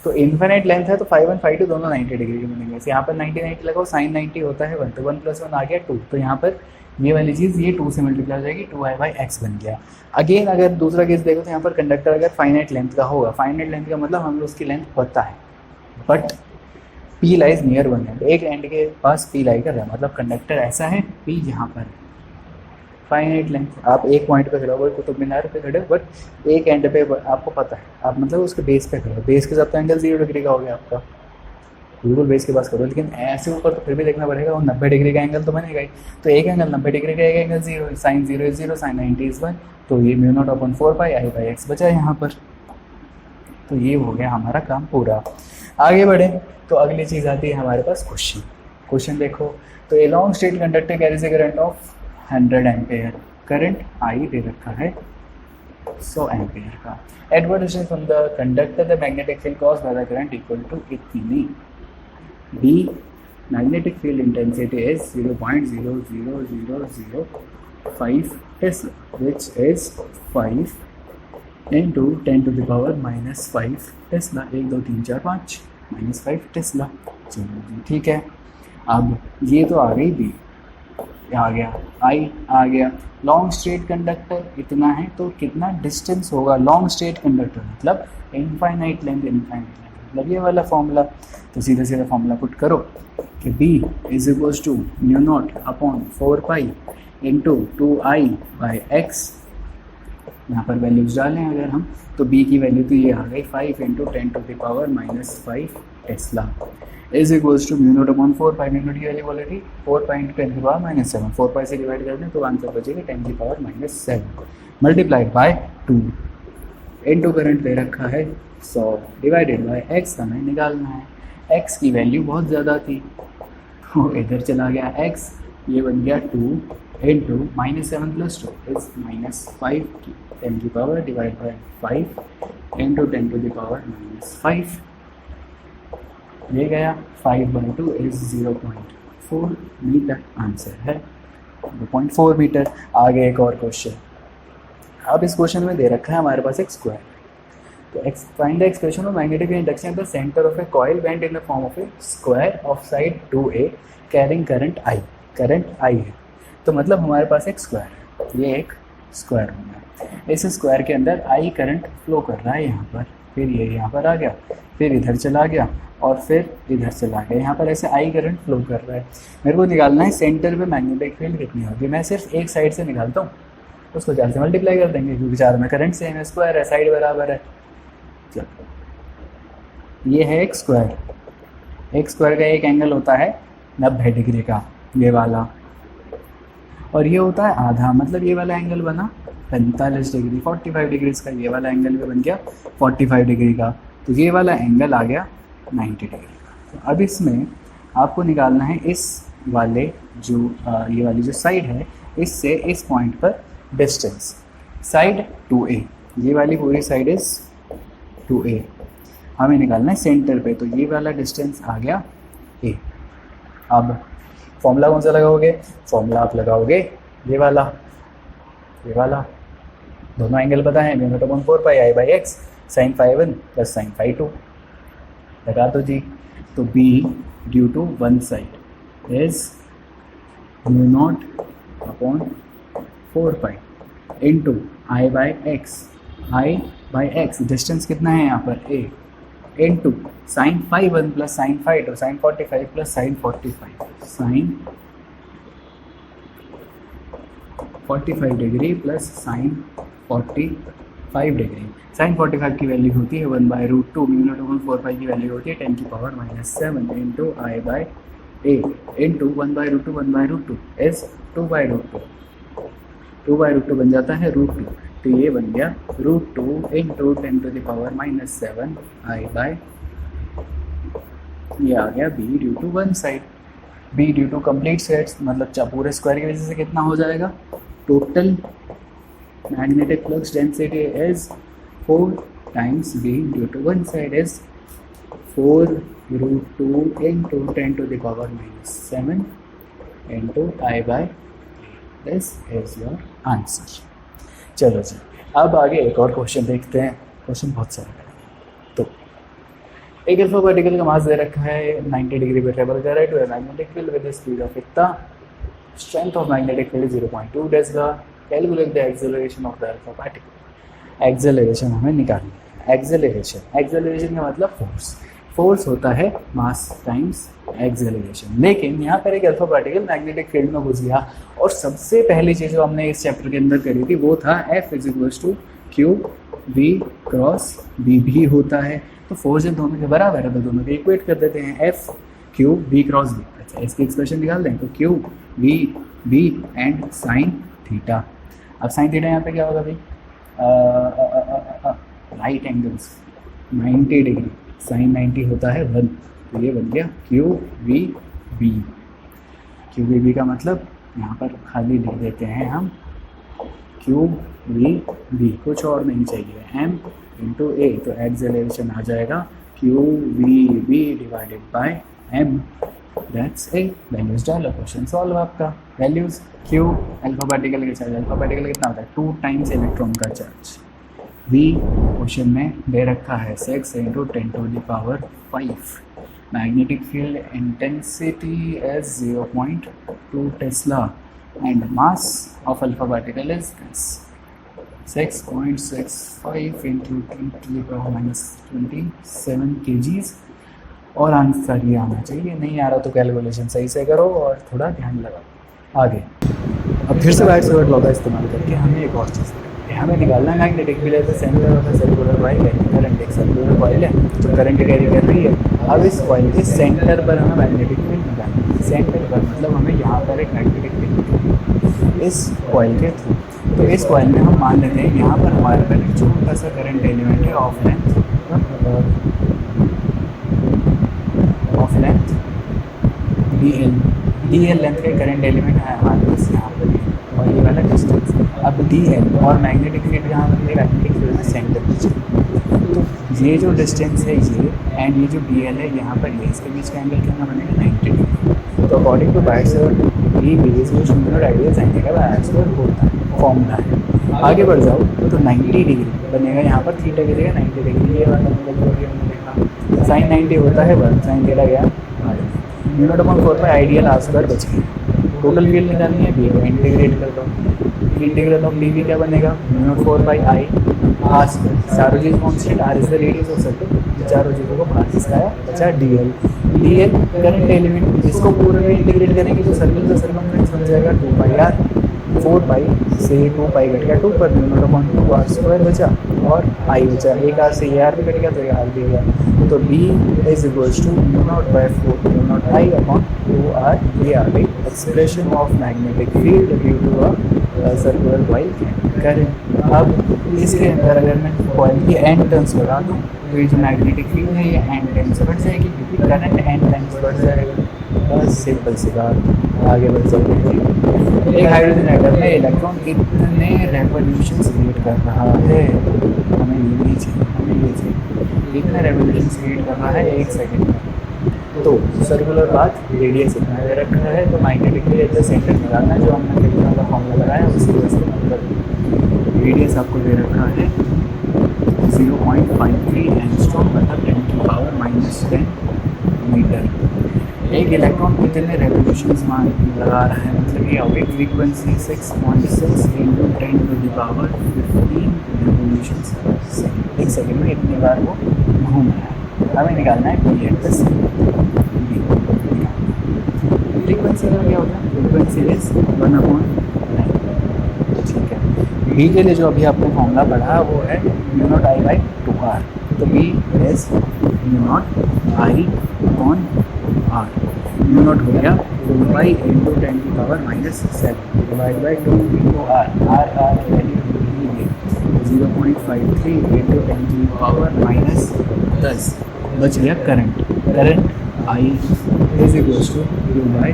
तो इन्फिनिट लेंथ है तो φ1 φ2 दोनों 90 डिग्री के बनेंगे, यहाँ पर 90 लगाओ, साइन 90 होता है 1, तो 1 + 1 आ गया 2, तो यहाँ पर ये वाली चीज़ ये 2 से मल्टीप्लाई हो जाएगी, 2i/x बन गया। अगेन अगर दूसरा केस देखो तो यहाँ पर कंडक्टर अगर फाइनाइट लेंथ का होगा, फाइनाइट लेंथ का मतलब हमें उसकी लेंथ पता है but P lies near one and, एक एंड के पास P लाई कर रहा है, मतलब कंडक्टर ऐसा है P यहाँ पर है, फाइनाइट लेंथ, आप एक पॉइंट पे खड़े हो, कुतुब मीनार पे खड़े हो बट एक एंड पे आपको पता है, आप मतलब उसके बेस पे खड़े हो, बेस के साथ तो एंगल 0 डिग्री का हो गया आपका, बिल्कुल बेस के पास करो, लेकिन ऐसे ऊपर तो फिर भी देखना पड़ेगा और 90 डिग्री का एंगल तो बनेगा ही, तो एक एंगल 90 डिग्री का, एक angle 0, sine 0 is 0, sine 90 is 1, तो ये म्यू नॉट अपॉन 4 पाई i/x बचा यहाँ पर। तो ये हो गया हमारा काम पूरा। आगे बढ़े तो अगली चीज़ आती है हमारे पास क्वेश्चन। क्वेश्चन देखो, तो a long straight conductor carries a current of 100 ampere, current I दे रखा है 100 एम्पेयर का, at what distance from the conductor the magnetic field caused by the current equal to इतनी, the magnetic field intensity is 0.00005 tesla which is 5 into 10 to the power -5 tesla, 1 2 3 4 5 -5 tesla. चलो जी ठीक है, अब ये तो आ गई बी, आ गया आई, आ गया लॉन्ग स्ट्रेट कंडक्टर इतना है तो कितना डिस्टेंस होगा, लॉन्ग स्ट्रेट कंडक्टर मतलब इनफाइनाइट लेंथ, इनफाइनाइट लेंथ मतलब ये वाला फॉर्मूला, तो सीधा सीधा फॉर्मूला पुट करो कि B is equals to mu naught upon 4 pi into 2i/x, यहाँ पर वैल्यूज डालें अगर हम तो B की वैल्यू तो ये आ गई 5 into 10 to the power -5 tesla is equals to mu naught upon 4 pi, mu naught की वैल्यू ऑलरेडी 4 पाई इंटू 10 की पावर -7, 4 पाई से डिवाइड कर दें तो आंसर बचेगा 10 की power -7 multiplied by 2 into current दे रखा है 100 डिवाइडेड बाय x हमें निकालना है, x की वैल्यू बहुत ज़्यादा थी तो इधर चला गया x, ये बन गया 2 इंटू -7 + 2 इज -5 की 10 की power divide by 5 into 10 to the power -5 ये गया 5/2 इज 0.4 मीटर, आंसर है 0.4 मीटर। आगे एक और क्वेश्चन, अब इस क्वेश्चन में दे रखा है हमारे पास एक स्क्वायर, तो find the expression of magnetic induction eight the centre of A coil bent in the form of A square of side 2a carrying current I, current I है, तो मतलब हमारे पास एक स्क्वायर है, ये एक स्क्वायर होगा, इस स्क्वायर के अंदर I करंट फ्लो कर रहा है यहाँ पर, फिर ये यहाँ पर आ गया, फिर इधर चला गया और फिर इधर चला गया, यहाँ पर ऐसे I करंट फ्लो कर रहा है। मेरे को निकालना है सेंटर पे मैग्नेटिक फील्ड कितनी होगी, मैं सिर्फ एक साइड से निकालता हूँ, उसको 4 से मल्टीप्लाई कर देंगे क्योंकि 4 में करंट सेम है, स्क्वायर है, साइड बराबर है। चलो ये है एक स्क्वायर, एक स्क्वायर का एक एंगल होता है 90 डिग्री का, ये वाला, और ये होता है आधा, मतलब ये वाला एंगल बना 45 डिग्री, 45 डिग्री का, ये वाला एंगल भी बन गया 45 डिग्री का, तो ये वाला एंगल आ गया 90 डिग्री का। तो अब इसमें आपको निकालना है इस वाले जो ये वाली जो साइड है, इससे इस पॉइंट पर डिस्टेंस, साइड 2a, ये वाली पूरी साइड इज 2a, हमें निकालना है सेंटर पे, तो ये वाला डिस्टेंस आ गया a। अब फॉर्मूला कौन सा लगाओगे, फॉर्मूला आप लगाओगे ये वाला, ये वाला, दोनों एंगल पता है, μ/4 पाई I/x sin φ1 प्लस sin φ2, लगा दो जी। तो b due to one side is μ0/4 pi into I/x distance कितना है यहाँ पर a, into sin φ1 plus sin φ2 sin 45 plus sin 45 sin 45 degree plus sin 45 degree. sin 45 की वैल्यू होती है 1/√2, μ0/4 पाई की वैल्यू होती है 10⁻⁷ इंटू I/a इंटू 1/√2 इज 2/√2, 2/√2 बन जाता है √2, तो ये बन गया √2 इंटू 10⁻⁷ I/, ये आ गया b due to one side, b due to complete sets, मतलब पूरे स्क्वायर की वजह से कितना हो जाएगा, total magnetic flux density is 4 times b due to one side is 4√2 into 10⁻⁷ into I/, this is your answer. चलो जी, अब आगे एक और क्वेश्चन देखते हैं, क्वेश्चन बहुत सारे हैं। तो एक अल्फा पार्टिकल का मास दे रखा है 90 डिग्री पे ट्रेवल कर रहा है to a magnetic field with the speed of इतना, strength of magnetic field 0.2 tesla, calculate the acceleration of the alpha particle. Acceleration हमें निकालनी है, एक्सेलरेशन का मतलब फोर्स, फोर्स होता है मास टाइम्स एक्सेलरेशन, लेकिन यहाँ पर एक अल्फा पार्टिकल मैग्नेटिक फील्ड में घुस गया, और सबसे पहली चीज़ जो हमने इस चैप्टर के अंदर करी थी वो था F = QV क्रॉस B भी होता है, तो फोर्स जब दोनों के बराबर है तो दोनों के इक्वेट कर देते हैं, F QV क्रॉस B। अच्छा, इसकी एक्सप्रेशन निकाल दें, तो QV एंड साइन थीटा। अब साइन थीटा यहाँ पे क्या होगा भाई, राइट एंगल्स 90 डिग्री, साइन 90 होता है 1, तो ये बन गया QVB। QVB का मतलब यहाँ पर खाली लिख देते हैं हम QVB, कुछ और नहीं चाहिए, M इंटू A, तो एक्सेलरेशन आ जाएगा QVB divided by M, that's a. Values डालो, क्वेश्चन सॉल्व आपका। वैल्यूज Q अल्फा पार्टिकल का चार्ज, अल्फा पार्टिकल कितना होता है 2 टाइम्स इलेक्ट्रॉन का चार्ज, V क्वेश्चन में दे रखा है 6 into 10⁵, magnetic field intensity is 0.2 Tesla and mass of alpha particle is 6.65 into 10⁻⁻27 kgs, और आंसर ये आना चाहिए, नहीं आ रहा तो कैलकुलेशन सही से करो और थोड़ा ध्यान लगाओ। आगे अब फिर से राइट स्क्वायर लॉ का इस्तेमाल करके हमें एक और चीज़ हमें निकालना है मैग्नेटिक फील्ड है, centre of the circular coil है, करंट एक सर्कुलर कॉइल है जो करंट कैरी कर रही है। अब इस कॉइल के सेंटर पर हमें मैग्नेटिक फील्ड निकालना है, सेंटर पर मतलब हमें यहाँ पर एक मैग्नेटिक फील्ड इस कॉइल के थ्रू, तो इस कॉइल में हम मान लेते हैं यहाँ पर हमारे पास एक छोटा सा करंट एलिमेंट है ऑफ लेंथ DL लेंथ का करंट एलिमेंट है हमारे पास यहाँ पर, और ये वाला डिस्टेंस। अब DL और मैग्नेटिक फील्ड यहाँ पर मैग्नेटिक फील्ड सेंटर, तो ये जो डिस्टेंस है ये एंड ये जो बी एल है यहाँ पर ये, इसके बीच का एंगल कितना बनेगा 90 डिग्री। तो अकॉर्डिंग टू बायसेवर ये बेस जो ह्यूमनॉइड आइडियल साइन का बायसेवर होता है, फॉर्मूला है। आगे बढ़ जाओ तो 90 डिग्री बनेगा, यहाँ पर थीटा की जगह 90 डिग्री, ये वाला देखा साइन 90 होता है, वन साइन थीटा गया यूनिट अपॉन 4 पर आइडियल आर स्क्वायर बच गया। टोटल फील्ड निकालनी है, बी को इंटीग्रेट कर दो, इंटीग्रेट ऑफ डी वी क्या बनेगा unit 4 by I R square, सारों चीज constant, R is the radius of circle, चारों चीज़ों को बाहर खिसकाया, बचा D L. D L current element, इसको पूरे में इंटीग्रेट करेंगे तो सर्कल का सर्कमफ्रेंस बन जाएगा 2 पाई आर, 4 पाई से 2 पाई कट गया 2 per unit upon 2 are square बचा और आई बचा, एक आर से ये आर भी कट गया तो ये आर भी गया। तो B is equals to mu naught by 4 mu naught I upon 2 R, ये आ गई expression of magnetic field due to a circular coil current. अब इसके अंदर अगर मैं कॉइल की एंड टर्म्स लगा दूँ तो ये जो मैग्नेटिक फील्ड है ये एंड टर्म्स बढ़ जाएगी क्योंकि करंट एंड टर्म्स बढ़ जाएगा। बस सिंपल सी बात, आगे बढ़ सकते। एक हाइड्रोजन एटम में इलेक्ट्रॉन कितने रेवोल्यूशंस क्रिएट कर रहा है, हमें ये नहीं चाहिए, हमें ये चाहिए कितने रेवोल्यूशंस क्रिएट कर रहा है 1 सेकेंड में। तो सर्कुलर पाथ रेडियस इतना दे रखा है, तो magnetic field at the centre निकालना है, जो हमने कितना का फॉर्मूला लगाया उसकी वजह से रेडियस आपको दे रखा है 0.53 एंगस्ट्रॉम मतलब 10⁻⁻10 मीटर। एक इलेक्ट्रॉन कितने रेवोल्यूशंस लगा रहा है, मतलब ये होगी फ्रीक्वेंसी 6.6 इंटू 10⁻15 रेवोल्यूशंस एक सेकेंड में, इतनी बार वो घूम रहा है। हमें निकालना है बी एट द फ्रीक्वेंसी का क्या होता है, फ्रीक्वेंसी इज 1/9। ठीक है, बी के लिए जो अभी आपने फॉर्मूला पढ़ा वो है you naught I by 2r, तो B is mu naught I upon R, mu naught हो गया 2 by into 10⁻⁻7 divide by 2 into R, R की वैल्यू 0.53 इंटू 10⁻⁻10 बच गया current. Current I is equals to mu by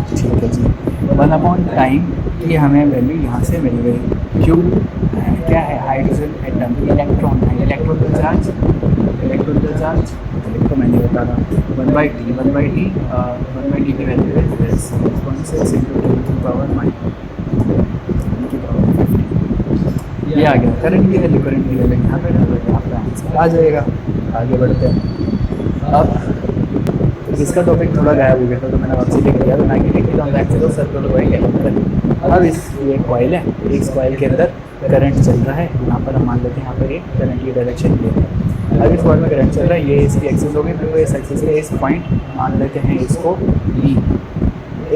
ठीक है जी 1/टाइम की हमें वैल्यू यहाँ से मिल गई। क्यू क्या है, हाइड्रोजन एटम, इलेक्ट्रॉन है, इलेक्ट्रॉन का चार्ज, इलेक्ट्रॉन का चार्ज तो मैंने बता रहा 1/t की वैल्यू है 6.6 इंटू 10⁻⁻50, ये आ गया करंट की वैल्यू। करंट की वैल्यू यहाँ पे आपका आंसर आ जाएगा। आगे बढ़ते हैं। अब इसका टॉपिक थोड़ा गायब हो गया था तो मैंने वापसी लिख दिया, तो magnetic field on the axis of circular coil. अब इस ये कॉइल है, इस कॉइल के अंदर करंट चल रहा है, यहाँ पर हम मान लेते हैं यहाँ पर ये करंट की डायरेक्शन ये है। अब इस कॉइल में करंट चल रहा है, ये इसकी एक्सिस होगी, मेरे को इस एक्सिस के इस पॉइंट मान लेते हैं इसको बी,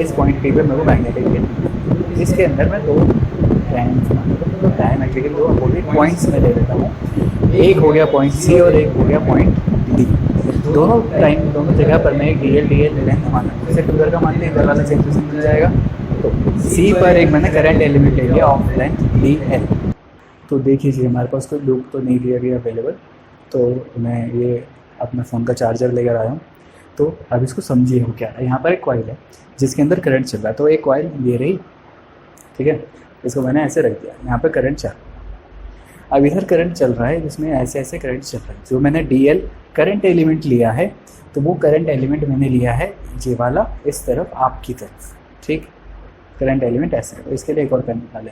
इस पॉइंट पे मेरे को मैग्नेटिक फील्ड, इसके अंदर मैं दो डायमेट्रिकल दो अपोजिट पॉइंट्स में ले लेता हूँ। एक हो गया पॉइंट सी और एक हो गया पॉइंट डी। दोनों जगह पर मैं एक डी एल लेंथ माना, जैसे टूर का मान लिया, इधर वाला सेंटर मिल जाएगा। तो सी पर एक मैंने करंट एलिमेंट ले लिया ऑफ लेंथ डी एल। तो देख लीजिए हमारे पास कोई लूप तो नहीं दिया गया अवेलेबल, तो मैं ये अपना फ़ोन का चार्जर लेकर आया हूँ। तो अब इसको समझिए हो क्या है। यहाँ पर एक कॉइल है जिसके अंदर करंट चल रहा है, तो एक कॉइल ये रही, ठीक है, इसको मैंने ऐसे रख दिया, यहाँ पर करंट चल, अब इधर करंट चल रहा है जिसमें ऐसे ऐसे करंट चल रहा है। जो मैंने डी एल करंट एलिमेंट लिया है, तो वो करंट एलिमेंट मैंने लिया है ये वाला इस तरफ आपकी तरफ, ठीक, करंट एलिमेंट ऐसे है। तो इसके लिए एक और पेन निकालें,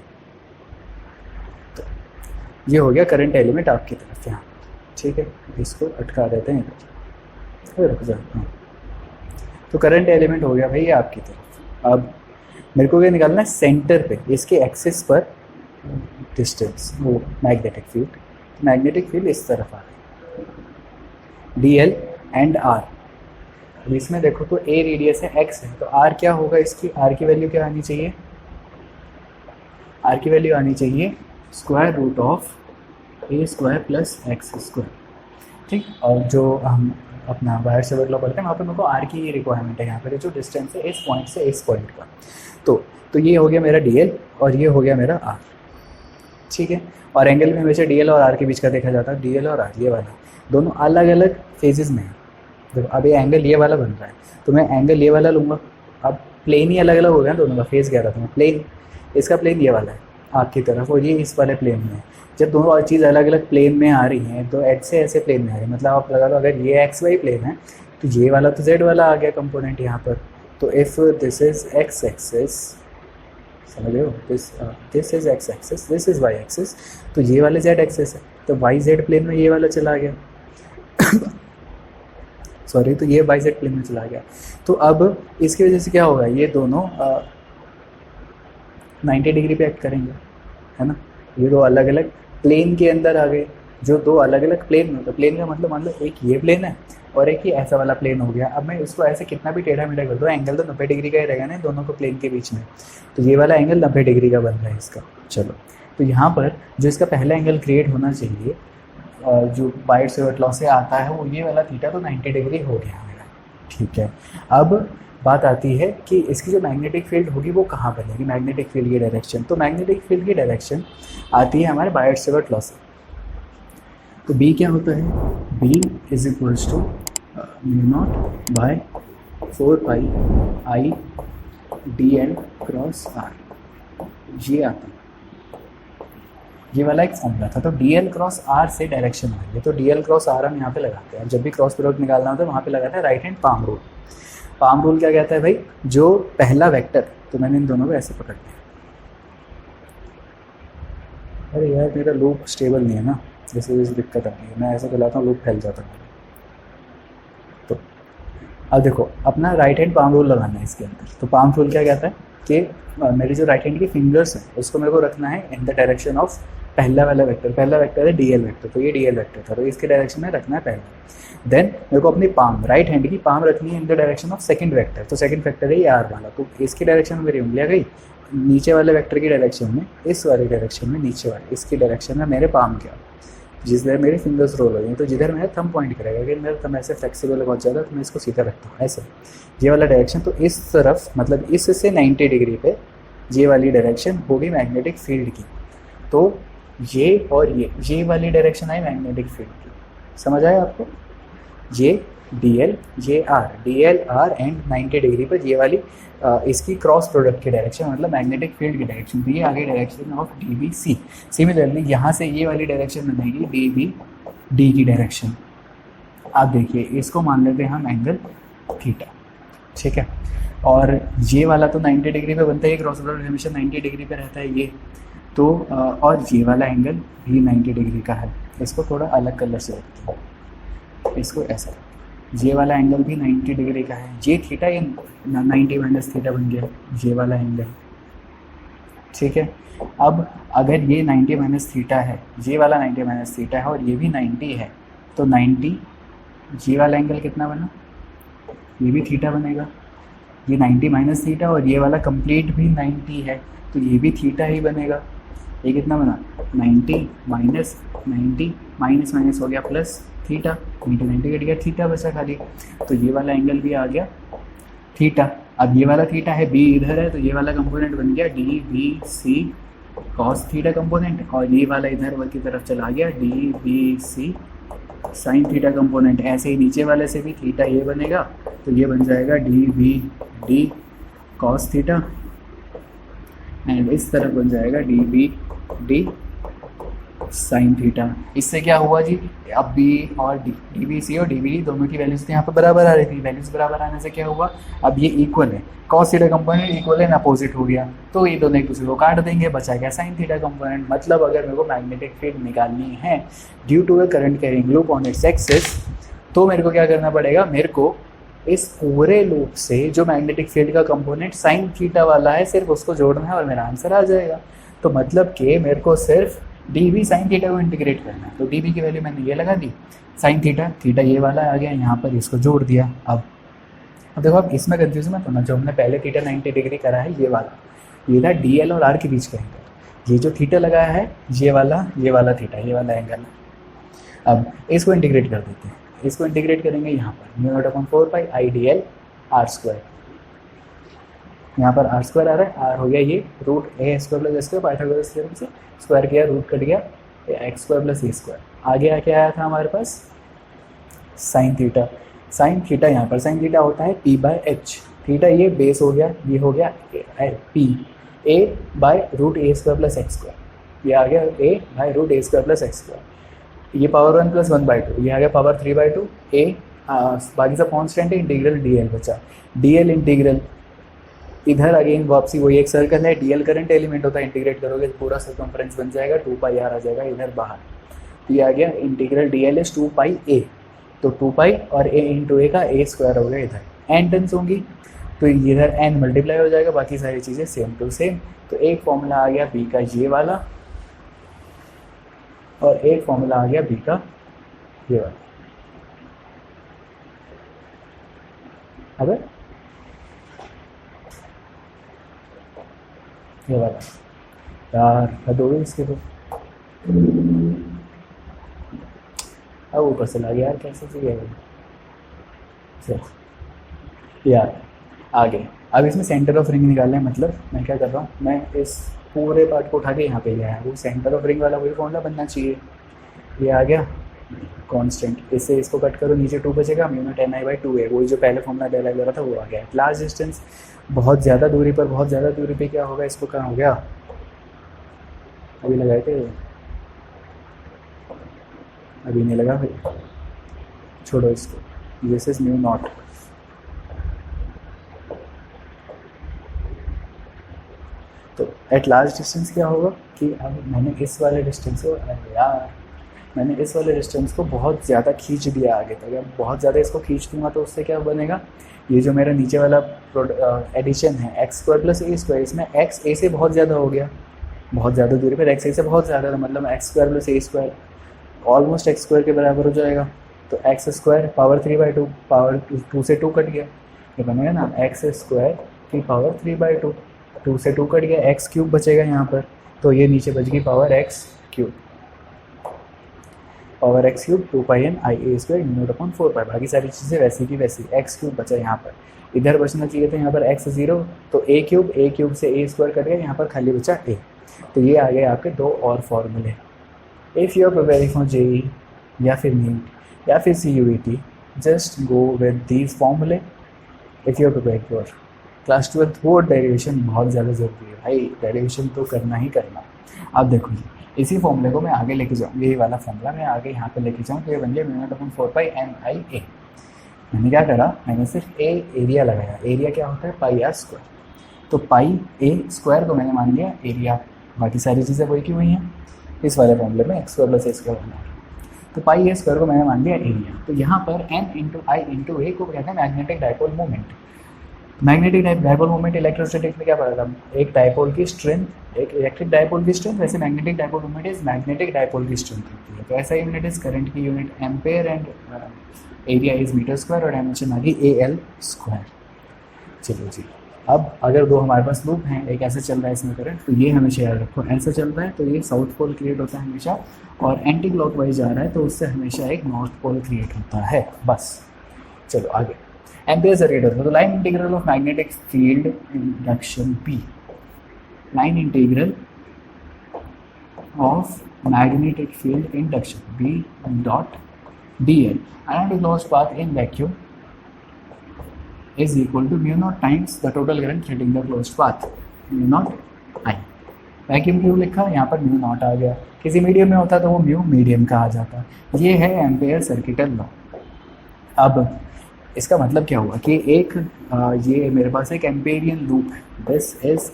तो ये हो गया करंट एलिमेंट आपकी तरफ यहाँ, ठीक है, इसको अटका देते हैं इधर, रुक जाओ। तो करंट एलिमेंट हो गया भाई ये आपकी तरफ। अब मेरे को क्या निकालना है, सेंटर पे इसके एक्सिस पर डिस्टेंस, वो मैग्नेटिक फील्ड इस तरफ आ रहा है, डी एल एंड आर। अब इसमें देखो तो ए रेडियस है, एक्स है, तो आर क्या होगा, इसकी आर की वैल्यू क्या आनी चाहिए, आर की वैल्यू आनी चाहिए square root of A square plus x square, ठीक। और जो हम अपना वायर सेवर लॉ पढ़ते हैं वहाँ पर मेरे को आर की रिक्वायरमेंट है, यहाँ पर जो डिस्टेंस है इस पॉइंट से इस पॉइंट का। तो ये हो गया मेरा डी एल और ये हो गया मेरा आर, ठीक है। और एंगल में हमेशा डी एल और आर के बीच का देखा जाता है, डी एल और आर ये वाला दोनों अलग अलग फेजेस में है। देखो अब ये एंगल ये वाला बन रहा है, तो मैं एंगल ये वाला लूँगा। अब प्लेन ही अलग अलग हो गया दोनों का, फेज कह रहा था मैं, प्लेन इसका प्लेन ये वाला है, आग की तरफ और ये इस वाले प्लेन में है। जब दोनों चीज़ अलग अलग प्लेन में आ रही हैं तो ऐसे ऐसे प्लेन में आ रही है, मतलब आप लगा लो अगर ये एक्स वाई प्लेन है तो ये वाला तो जेड वाला आ गया कंपोनेंट यहाँ पर। तो if this is X axis, समझ रहे हो, this is X axis, this is Y axis, तो ये वाले जेड एक्सिस है, तो वाई जेड प्लेन में ये वाला चला गया सॉरी, तो ये वाई जेड प्लेन में चला गया। तो अब इसकी वजह से क्या होगा, ये दोनों 90 डिग्री पे एक्ट करेंगे, है ना। ये दो अलग अलग प्लेन के अंदर आ गए, जो दो अलग अलग प्लेन में, तो प्लेन का मतलब मान लो एक ये प्लेन है और एक ही ऐसा वाला प्लेन हो गया। अब मैं इसको ऐसे कितना भी टेढ़ा मेढ़ा कर दूँ, एंगल तो 90 डिग्री का ही रहेगा ना दोनों को प्लेन के बीच में, तो ये वाला एंगल 90 डिग्री का बन रहा है इसका। चलो, तो यहाँ पर जो इसका पहला एंगल क्रिएट होना चाहिए जो बायट-सेवर्ट लॉ से आता है वो ये वाला थीटा, तो 90 डिग्री हो गया मेरा, ठीक है। अब बात आती है कि इसकी जो मैग्नेटिक फील्ड होगी वो कहाँ बनेगी, मैग्नेटिक फील्ड की डायरेक्शन। तो मैग्नेटिक फील्ड की डायरेक्शन आती है हमारे बायट-सेवर्ट लॉ से। तो बी क्या होता है, B is equals to μ0 by 4 pi I D l cross r, ये आता है, ये वाला एक फॉर्मूला था। तो डी एल क्रॉस आर से डायरेक्शन आ रही है, तो डी एल क्रॉस आर हम यहाँ पे लगाते हैं। जब भी क्रॉस प्रोडक्ट निकालना होता है वहाँ पे लगाता है right hand palm rule. Palm rule क्या कहता है भाई, जो पहला वेक्टर, तो मैंने इन दोनों को ऐसे पकड़ लिया। अरे यार मेरा लूप स्टेबल नहीं है ना, जैसे जैसे दिक्कत आती है, मैं ऐसे चलाता हूँ लूप फैल जाता है। तो अब देखो अपना राइट हैंड पाम रूल लगाना है इसके अंदर। तो पाम रूल क्या कहता है कि मेरी जो राइट हैंड की फिंगर्स हैं उसको मेरे को रखना है इन द डायरेक्शन ऑफ पहला वाला वेक्टर। पहला वेक्टर है डी एल वेक्टर, तो ये डी एल वेक्टर था, तो इसके डायरेक्शन में रखना है पहला। देन मेरे को अपनी पाम, राइट हैंड की पाम रखनी है in the direction of second vector. तो सेकंड वेक्टर है ये आर वाला, तो इसकी डायरेक्शन में मेरी उंगलियाँ गई, नीचे वाले वेक्टर की डायरेक्शन में, इस वाली डायरेक्शन में, नीचे वाले इसकी डायरेक्शन में मेरे पाम गया, जिसमें मेरे फिंगर्स रोल हो गए। तो जिधर मेरा थंब पॉइंट करेगा, अगर मेरा थंब ऐसे फ्लेक्सिबल बहुत ज़्यादा तो मैं इसको सीधा रखता हूँ ऐसे, ये वाला डायरेक्शन। तो इस तरफ मतलब इससे 90 डिग्री पे ये वाली डायरेक्शन होगी मैग्नेटिक फील्ड की। तो ये और ये वाली डायरेक्शन आई मैग्नेटिक फील्ड की, समझ आया आपको। ये डी एल, ये R, D L R and 90 degree पर ये वाली इसकी क्रॉस प्रोडक्ट की डायरेक्शन, मतलब मैग्नेटिक फील्ड की डायरेक्शन। तो ये आगे direction of D B C. Similarly यहाँ से ये वाली डायरेक्शन बनेगी डी बी डी की डायरेक्शन। आप देखिए इसको मान लेते हैं हम एंगल थीटा, ठीक है। और ये वाला तो 90 डिग्री पे बनता है, ये क्रॉस प्रोडक्ट हमेशा 90 डिग्री पे रहता है ये। तो और ये वाला एंगल भी 90 डिग्री का है। इसको थोड़ा अलग कलर से रखते हैं, इसको ऐसा, ये वाला एंगल भी 90 डिग्री का है। ये थीटा, ये 90 माइनस थीटा बन गया ये वाला एंगल, ठीक है। अब अगर ये 90 माइनस थीटा है, ये वाला 90 माइनस थीटा है और ये भी 90 है, तो 90, ये वाला एंगल कितना बना, ये भी थीटा बनेगा। ये 90 माइनस थीटा और ये वाला कंप्लीट भी 90 है, तो ये भी थीटा ही बनेगा। ये कितना बना, 90 माइनस 90, माइनस माइनस हो गया प्लस थीटा, 90 कट गया, थीटा बचा खाली। तो ये वाला एंगल भी आ गया थीटा। अब ये वाला थीटा है, बी इधर है, तो ये वाला कंपोनेंट बन गया D B C cos theta component, और ये वाला इधर की तरफ चला गया D B C sine theta component. ऐसे ही नीचे वाले से भी थीटा ये बनेगा, तो ये बन जाएगा D B D cos theta, and इस तरफ बन जाएगा D B D sine theta. इससे क्या हुआ जी, अब बी और डी बी सी और डी बी डी दोनों की वैल्यूज तो यहाँ पर बराबर आ रही थी। वैल्यूज बराबर आने से क्या हुआ, अब ये इक्वल है, कॉस थीटा कंपोनेंट इक्वल है, अपोजिट हो गया, तो ये दोनों एक दूसरे को काट देंगे, बचा गया साइन थीटा कंपोनेंट। मतलब अगर मेरे को मैग्नेटिक फील्ड निकालनी है due to a current carrying loop on its axis, तो मेरे को क्या करना पड़ेगा, मेरे को इस पूरे लूप से जो मैग्नेटिक फील्ड का कंपोनेंट साइन थीटा वाला है सिर्फ उसको जोड़ना है और मेरा आंसर आ जाएगा। तो मतलब कि मेरे को सिर्फ डी बी साइन थीटा को इंटीग्रेट करना है। तो डी बी की वैल्यू मैंने ये लगा दी, साइन थीटा, थीटा ये वाला आ गया, यहाँ पर इसको जोड़ दिया। अब देखो, अब इसमें कंफ्यूजन मत होना, जो हमने पहले थीटा 90 डिग्री करा है ये वाला, ये था डी एल और आर के बीच का एंगल। ये जो थीटा लगाया है ये वाला थीटा, ये वाला एंगल है। अब इसको इंटीग्रेट कर देते हैं, इसको इंटीग्रेट करेंगे यहाँ पर μ0/4 pi I D L r square, यहाँ पर आर स्क्वायर आ रहा है, आर हो गया ये root a square plus s square, Pythagoras theorem से स्क्वायर किया, रूट कट गया, x square plus a square. आगे आके आया था हमारे पास साइन थीटा। साइन थीटा यहाँ पर साइन थीटा होता है पी बाय एच, थीटा ये बेस हो गया, ये हो गया p, a by root a square plus x square, ये आ गया a by root a square plus x square, ये पावर 1 प्लस 1/2, ये आ गया पावर 3/2 ए, बाकी सब कॉन्स्टेंट है, इंटीग्रल डी एल बचा, डी एल इंटीग्रल इधर अगेन वापसी वही एक सर्कल है, डीएल करंट एलिमेंट होता है, इंटीग्रेट करोगे तो पूरा सर्कमफ्रेंस बन जाएगा, 2 पाई आर आ जाएगा इधर बाहर, तो ये आ गया इंटीग्रल डीएल इज 2 पाई ए, तो 2 पाई और ए इंटू ए का ए स्क्वायर हो गया, इधर एन टर्म्स होंगी तो इधर एन मल्टीप्लाई हो जाएगा, बाकी सारी चीज़ें सेम टू सेम। तो एक फॉर्मूला आ गया बी का ये वाला और एक फॉर्मूला आ गया बी का ये वाला। अगर ये वाला यार हद हो गई इसके तो, अब ऊपर से लगा यार कैसे चाहिए यार आगे। अब इसमें सेंटर ऑफ रिंग निकालना है, मतलब मैं क्या कर रहा हूँ, मैं इस पूरे पार्ट को उठा के यहाँ पे ले आया, वो सेंटर ऑफ रिंग वाला वही फॉर्मूला बनना चाहिए, ये आ गया कांस्टेंट, इससे इसको कट करो नीचे 2 बचेगा, mu naught N I by 2 है, वही जो पहले फॉर्मूला डेल आई रहा था वो आ गया। लार्ज डिस्टेंस बहुत ज़्यादा दूरी पर, बहुत ज़्यादा दूरी पे क्या होगा, इसको कहाँ हो गया अभी लगाए थे, अभी नहीं लगा भाई, छोड़ो इसको, दिस इज म्यू नॉट, तो एट लार्ज डिस्टेंस क्या होगा कि अब मैंने इस वाले डिस्टेंस को, यार मैंने इस वाले डिस्टेंस को बहुत ज़्यादा खींच दिया आगे तक, अब बहुत ज़्यादा इसको खींच दूंगा तो उससे क्या बनेगा, ये जो मेरा नीचे वाला एडिशन है x square plus a square, इसमें एक्स ए से बहुत ज़्यादा हो गया, बहुत ज़्यादा दूरी पर एक्स ए से बहुत ज़्यादा था, मतलब x square plus a square almost x square के बराबर हो जाएगा, तो एक्स स्क्वायर पावर 3/2, पावर 2 से 2 कट गया, ये बनेगा ना एक्स स्क्वायर की पावर 3/2, 2 से 2 कट गया, एक्स क्यूब बचेगा यहाँ पर, तो ये नीचे बच गई power x cube, power x cube 2 पाई एन आई ए स्क्वायर म्यू नॉट अपॉन 4 पाई, बाकी सारी चीज़ें वैसी की वैसी, एक्स क्यूब बचा यहाँ पर, इधर बचना चाहिए था यहाँ पर एक्स 0, तो ए क्यूब से ए स्क्वायर कट गया, यहाँ पर खाली बचा ए, तो ये आ गए आपके 2 और फॉर्मूले। If you are preparing for JEE या फिर नीट या फिर CUET, just go with these फॉर्मूले। If you are preparing for class 12 वो डेरिवेशन बहुत ज़्यादा ज़रूरी है भाई, डेरिवेशन तो करना ही करना। अब देखो इसी फॉर्मूले को मैं आगे लेके जाऊँ, यही वाला फॉर्मूला मैं आगे यहाँ पे लेके जाऊँ, तो ये बन गया म्यू नॉट अपॉन 4 पाई एन आई ए। मैंने क्या करा, मैंने सिर्फ ए एरिया लगाया, एरिया क्या होता है पाई आर स्क्वायर, तो पाई ए स्क्वायर को मैंने मान लिया एरिया, बाकी सारी चीज़ें वही की हुई हैं इस वाले फॉर्मूले में, x square plus a square बना, तो पाई ए स्क्वायर को मैंने मान लिया एरिया। तो यहाँ पर N into I into A को कहते हैं magnetic dipole moment. Magnetic dipole moment electrostatics में क्या पढ़ा था, एक डाइपोल की स्ट्रेंथ, एक इलेक्ट्रिक डाइपोल की स्ट्रेंथ, वैसे magnetic dipole moment is magnetic dipole की स्ट्रेंथ होती है। तो ऐसा यूनिट इज करंट की unit ampere and area is metre square और डायमेंशन आ गई AL स्क्वायर। चलो जी, अब अगर दो हमारे पास लूप हैं, एक ऐसा चल रहा है इसमें करंट, तो ये हमेशा याद रखो, ऐसा चल रहा है तो ये साउथ पोल क्रिएट होता है हमेशा, और एंटी क्लॉकवाइज जा रहा है तो उससे हमेशा एक नॉर्थ पोल क्रिएट होता है। बस चलो आगे, एम्पेयर सर्किट होता है, तो line integral of magnetic field induction P, line integral of magnetic field induction B dot dl and the closed path in vacuum is equal to mu naught times the total current threading the closed path, mu naught I। Vacuum क्यों लिखा, यहाँ पर म्यू नॉट आ गया, किसी मीडियम में होता तो वो म्यू मीडियम का आ जाता। ये है एम्पेयर सर्किटल लॉ। अब इसका मतलब क्या हुआ कि एक ये मेरे पास एक एम्पेरियन लूप है, दिस इज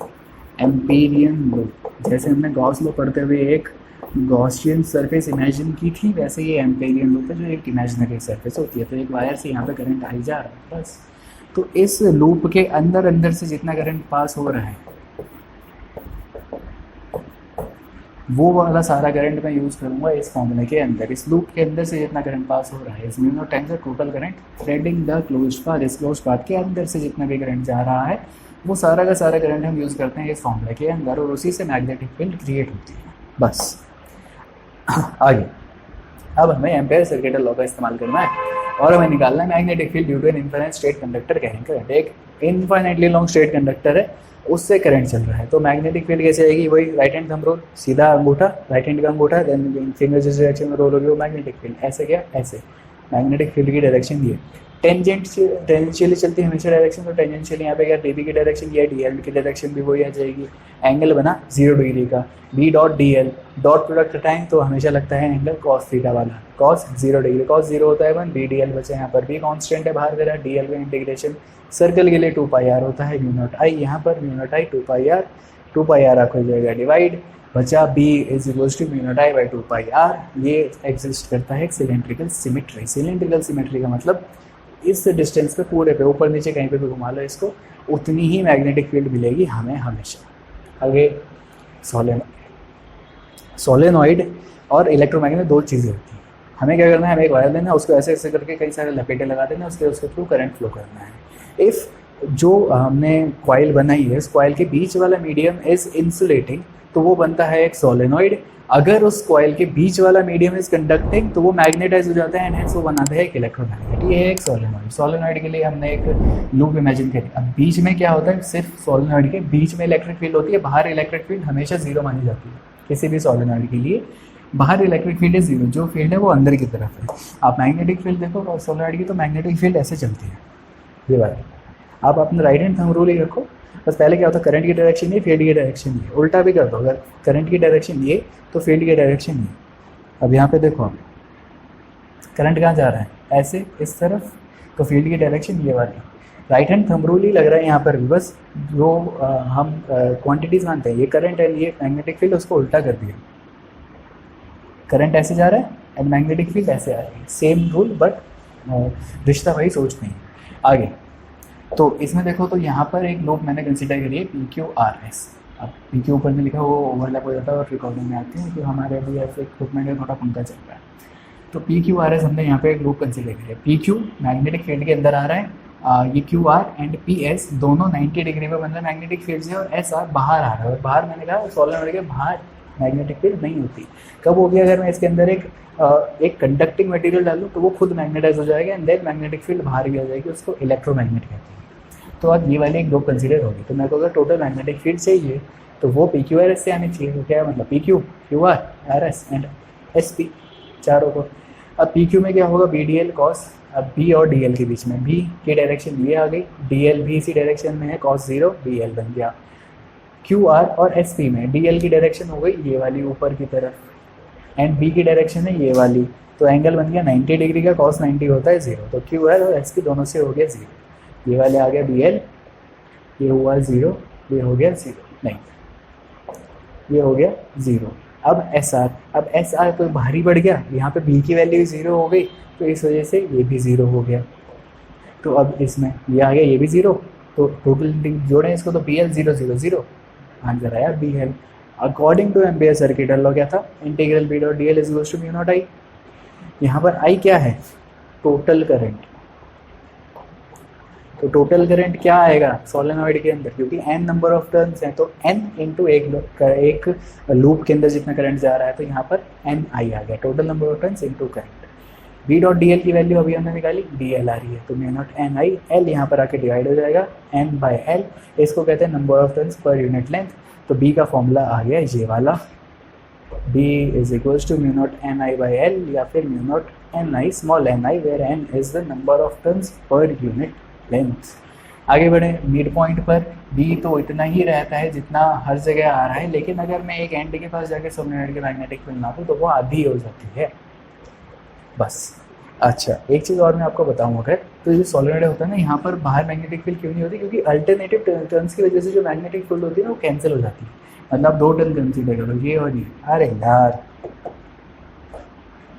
एम्पेरियन लूप। जैसे हमने गॉस लॉ पढ़ते हुए एक गॉसियन सरफेस इमेजिन की थी, वैसे ये एम्पेरियन लूप है जो एक इमेजिनरी सरफेस होती है। तो एक वायर से यहाँ पे करंट आई जा रहा है बस, तो इस लूप के अंदर अंदर से जितना करंट पास हो रहा है वो वाला सारा करंट मैं यूज़ करूँगा इस फॉर्मूले के अंदर। इस लूप के अंदर से जितना करंट पास हो रहा है इस mu naught times the total current threading the closed path, इस क्लोज्ड पाथ के अंदर से जितना भी करंट जा रहा है वो सारा का सारा करंट हम यूज़ करते हैं इस फॉर्मूले के अंदर, और उसी से मैग्नेटिक फील्ड क्रिएट होती है। बस आगे, अब हमें एम्पेयर सर्किटल लॉ का इस्तेमाल करना है और हमें निकालना है magnetic field due to an infinite straight conductor carrying current. एक इनफाइनाइटली लॉन्ग स्ट्रेट कंडक्टर है, उससे करंट चल रहा है, तो मैग्नेटिक फील्ड कैसे आएगी, वही राइट हैंड थंब रूल, सीधा अंगूठा, राइट हैंड का अंगूठा, देन फिंगर जिस डायरेक्शन में रोल होगी वो मैग्नेटिक फील्ड। ऐसे क्या, ऐसे मैग्नेटिक फील्ड की डायरेक्शन ये। टेंजेंशियली चलती है हमेशा डायरेक्शन, तो टेंजेंशियली यहाँ पे अगर डीबी की डायरेक्शन या डीएल की डायरेक्शन भी वही आ जाएगी। एंगल बना 0 डिग्री का, B dot D L, dot product हटाएं तो हमेशा लगता है एंगल कॉस थीटा वाला, कॉस 0 डिग्री, कॉस 0 होता है 1, बी डी एल बचा, यहाँ पर बी कॉन्स्टेंट है बाहर करा, डी एल में इंटीग्रेशन सर्कल के लिए 2 पाई आर होता है, म्यू नॉट आई, यहाँ पर mu naught I 2 pi R आपको हो जाएगा डिवाइड, बचा b is equals to mu naught I by 2 pi R. ये एग्जिस्ट करता है एक सिलेंड्रिकल सिमेट्री। सिलेंड्रिकल सिमेट्री का मतलब इस डिस्टेंस पे पूरे पे ऊपर नीचे कहीं पे भी घुमा लो इसको, उतनी ही मैग्नेटिक फील्ड मिलेगी हमें हमेशा। आगे सोलेनॉइड और इलेक्ट्रोमैग्नेट दो चीज़ें होती हैं। हमें क्या करना है, हमें एक वायर लेना है, उसको ऐसे ऐसे करके कई सारे लपेटे लगा देना, उसके थ्रू करंट फ्लो करना है। इफ़ जो हमने कॉइल बनाई है, इस कॉइल के बीच वाला मीडियम इज इंसुलेटिंग, तो वो बनता है एक सोलेनॉइड। अगर उस कॉइल के बीच वाला मीडियम इज कंडक्टिंग तो वो मैग्नेटाइज हो जाता है एंड हेंस वो बनाता है एक इलेक्ट्रोमैग्नेट। ये है एक सोलेनॉइड। सोलेनॉइड के लिए हमने एक लूप इमेजिन करी। अब बीच में क्या होता है, सिर्फ सोलेनॉइड के बीच में इलेक्ट्रिक फील्ड होती है, बाहर इलेक्ट्रिक फील्ड हमेशा 0 मानी जाती है किसी भी सोलेनॉइड के लिए। बाहर इलेक्ट्रिक फील्ड है 0, जो फील्ड है वो अंदर की तरफ है। आप मैग्नेटिक फील्ड देखो सोलेनॉइड की, तो मैग्नेटिक फील्ड ऐसे चलती है, ये बात। आप अपना राइट हैंड थंब रूल ही रखो, बस पहले क्या होता है, करंट की डायरेक्शन ये, फील्ड की डायरेक्शन ये। उल्टा भी कर दो, अगर करंट की डायरेक्शन ये तो फील्ड की डायरेक्शन ये। अब यहाँ पे देखो, आप करंट कहाँ जा रहा है, ऐसे इस तरफ, तो फील्ड की डायरेक्शन ये वाली। राइट हैंड थंब रूल ही लग रहा है यहाँ पर भी, बस जो हम क्वांटिटीज मानते हैं, ये करंट एंड ये मैग्नेटिक फील्ड, उसको उल्टा कर दिया। करंट ऐसे जा रहा है एंड मैग्नेटिक फील्ड ऐसे आ रही है, सेम रूल बट रिश्ता वही, सोच नहीं। आगे तो इसमें देखो, तो यहाँ पर एक लूप मैंने कंसिडर करी है PQRS। अब PQ ऊपर में लिखा वो ओवरलैप हो जाता है और रिकॉर्डिंग में आते हैं, तो हमारे अभी ऐसे इक्विपमेंट का थोड़ा पंखा चल रहा है। तो PQRS हमने यहाँ पे एक लूप कंसिडर करी है। PQ मैग्नेटिक फील्ड के अंदर आ रहा है, ये QR एंड PS दोनों 90 डिग्री में बन रहे मैग्नेटिक फील्ड से, और SR बाहर आ रहा है। और बाहर मैंने कहा सोलेनॉइड के बाहर मैग्नेटिक फील्ड नहीं होती। कब होगी, अगर मैं इसके अंदर एक कंडक्टिंग मटेरियल डालूँ तो वो खुद मैग्नेटाइज हो जाएगा एंड देन मैग्नेटिक फील्ड बाहर भी आ जाएगी, उसको इलेक्ट्रोमैग्नेट कहते हैं। तो अब ये वाली एक लूप कंसीडर होगी। तो मेरे को अगर टोटल मैग्नेटिक फील्ड चाहिए तो वो PQRS से आनी चाहिए। तो क्या मतलब PQ, QR, RS and SP चारों को। अब PQ में क्या होगा, BDL cos, अब B और DL के बीच में B की डायरेक्शन ये आ गई, DL भी इसी डायरेक्शन में है, cos 0 DL बन गया। QR और SP में DL की डायरेक्शन हो गई ये वाली ऊपर की तरफ एंड B की डायरेक्शन है ये वाली, तो एंगल बन गया 90 डिग्री का, cos 90 होता है 0। तो QR और SP दोनों से हो गया 0। ये वाले आ गया BL, ये हुआ 0, ये हो गया 0, नहीं ये हो गया 0। अब SR, अब SR तो भारी बढ़ गया, यहाँ पे B की वैल्यू 0 हो गई, तो इस वजह से ये भी 0 हो गया। तो अब इसमें ये आ गया, ये भी 0, तो टोटल जोड़ें इसको तो BL 0 0 0, आंसर आया BL। According to ampere circuit law क्या था, integral B dot DL is equals to mu naught I. यहाँ पर I क्या है, टोटल करंट। तो टोटल करंट क्या आएगा सोलेनॉइड के अंदर, क्योंकि n नंबर ऑफ टर्न्स हैं, तो n इंटू एक लूप के अंदर जितना करंट जा रहा है, तो यहाँ पर n आई आ गया, total number of turns into current. B dot DL की वैल्यू अभी हमने निकाली, DL आ रही है, तो म्यू नॉट n आई, L यहाँ पर आके डिवाइड हो जाएगा n बाई L, इसको कहते हैं number of turns per unit length. तो B का फॉर्मूला आ गया ये वाला, B is equals to mu naught n I by L, या फिर mu naught n I small n I, where n is the number of turns per unit length. आगे बढ़े, मिड पॉइंट पर B तो इतना ही रहता है जितना हर जगह आ रहा है, लेकिन अगर मैं एक एंड के पास जाके सोलेनॉइड के मैग्नेटिक फील्ड नापूं तो वो आधी हो जाती है बस। अच्छा, एक चीज़ और मैं आपको बताऊँ, अगर तो जो सोलेनॉइड होता है ना, यहाँ पर बाहर मैग्नेटिक फील्ड क्यों नहीं होती, क्योंकि अल्टरनेटिव टर्न्स की वजह से जो मैग्नेटिक फील्ड होती है ना वो कैंसिल हो जाती है। मतलब 2 टर्न कंसीडर करो, ये और ये, अरे यार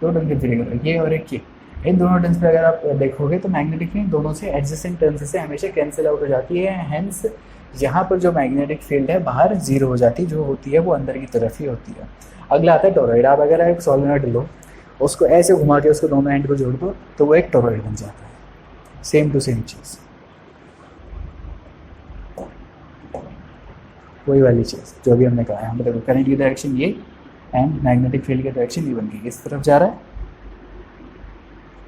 2 टर्न कंसीडर करो, ये और एक ये, इन दोनों टर्न्स पे अगर आप देखोगे तो मैग्नेटिक फील्ड दोनों से एडजेसेंट टर्न्स से हमेशा कैंसिल आउट हो जाती है। हेंस यहाँ पर जो मैग्नेटिक फील्ड है बाहर 0 हो जाती है, जो होती है वो अंदर की तरफ ही होती है। अगला आता है टोरॉइड। आप अगर एक सोलेनॉइड लो, उसको ऐसे घुमा के उसको दोनों एंड को जोड़ दो तो वो एक टोरॉइड बन जाता है। सेम टू सेम चीज़, वही वाली चीज़ जो अभी हमने कहा है। हम देखो करंट की डायरेक्शन ये एंड मैग्नेटिक फील्ड की डायरेक्शन ये बन गई, इस तरफ जा रहा है,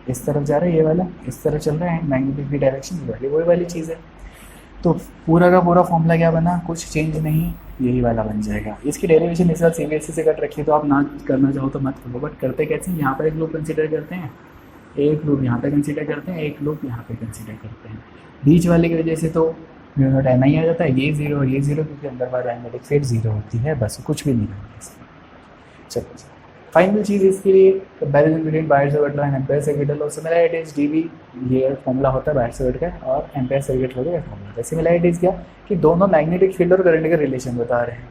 इस तरफ जा रहा है, ये वाला इस तरफ चल रहा है एंड मैग्नेटिक की डायरेक्शन ये वाली, वही वाली चीज़ है। तो पूरा का पूरा फॉर्मूला क्या बना, कुछ चेंज नहीं, यही वाला बन जाएगा। इसकी डेरिवेशन इस बार CBSE से कट रखी है, तो आप ना करना चाहो तो मत करो, बट करते कैसे, यहाँ पर एक लूप कंसिडर करते हैं, एक लूप यहाँ पे कंसीडर करते हैं, एक लूप यहाँ पे कंसीडर करते हैं। बीच वाले की वजह से तो म्यू नॉट एन आई आ जाता है, ये जीरो और ये जीरो, क्योंकि अंदर बार मैग्नेटिक फील्ड जीरो होती है, बस कुछ भी नहीं होता इसमें। चलो फाइनल चीज़ इसके लिए comparison between buyer-Savart law and ampere circuit law. Similarities dB ये फॉर्मूला होता है बायर-सावर्ट का, और एम्पेयर सर्किट लॉ का फॉर्मूला होता है। सिमिलैरिटीज क्या कि दोनों मैग्नेटिक फील्ड और करंट का रिलेशन बता रहे हैं,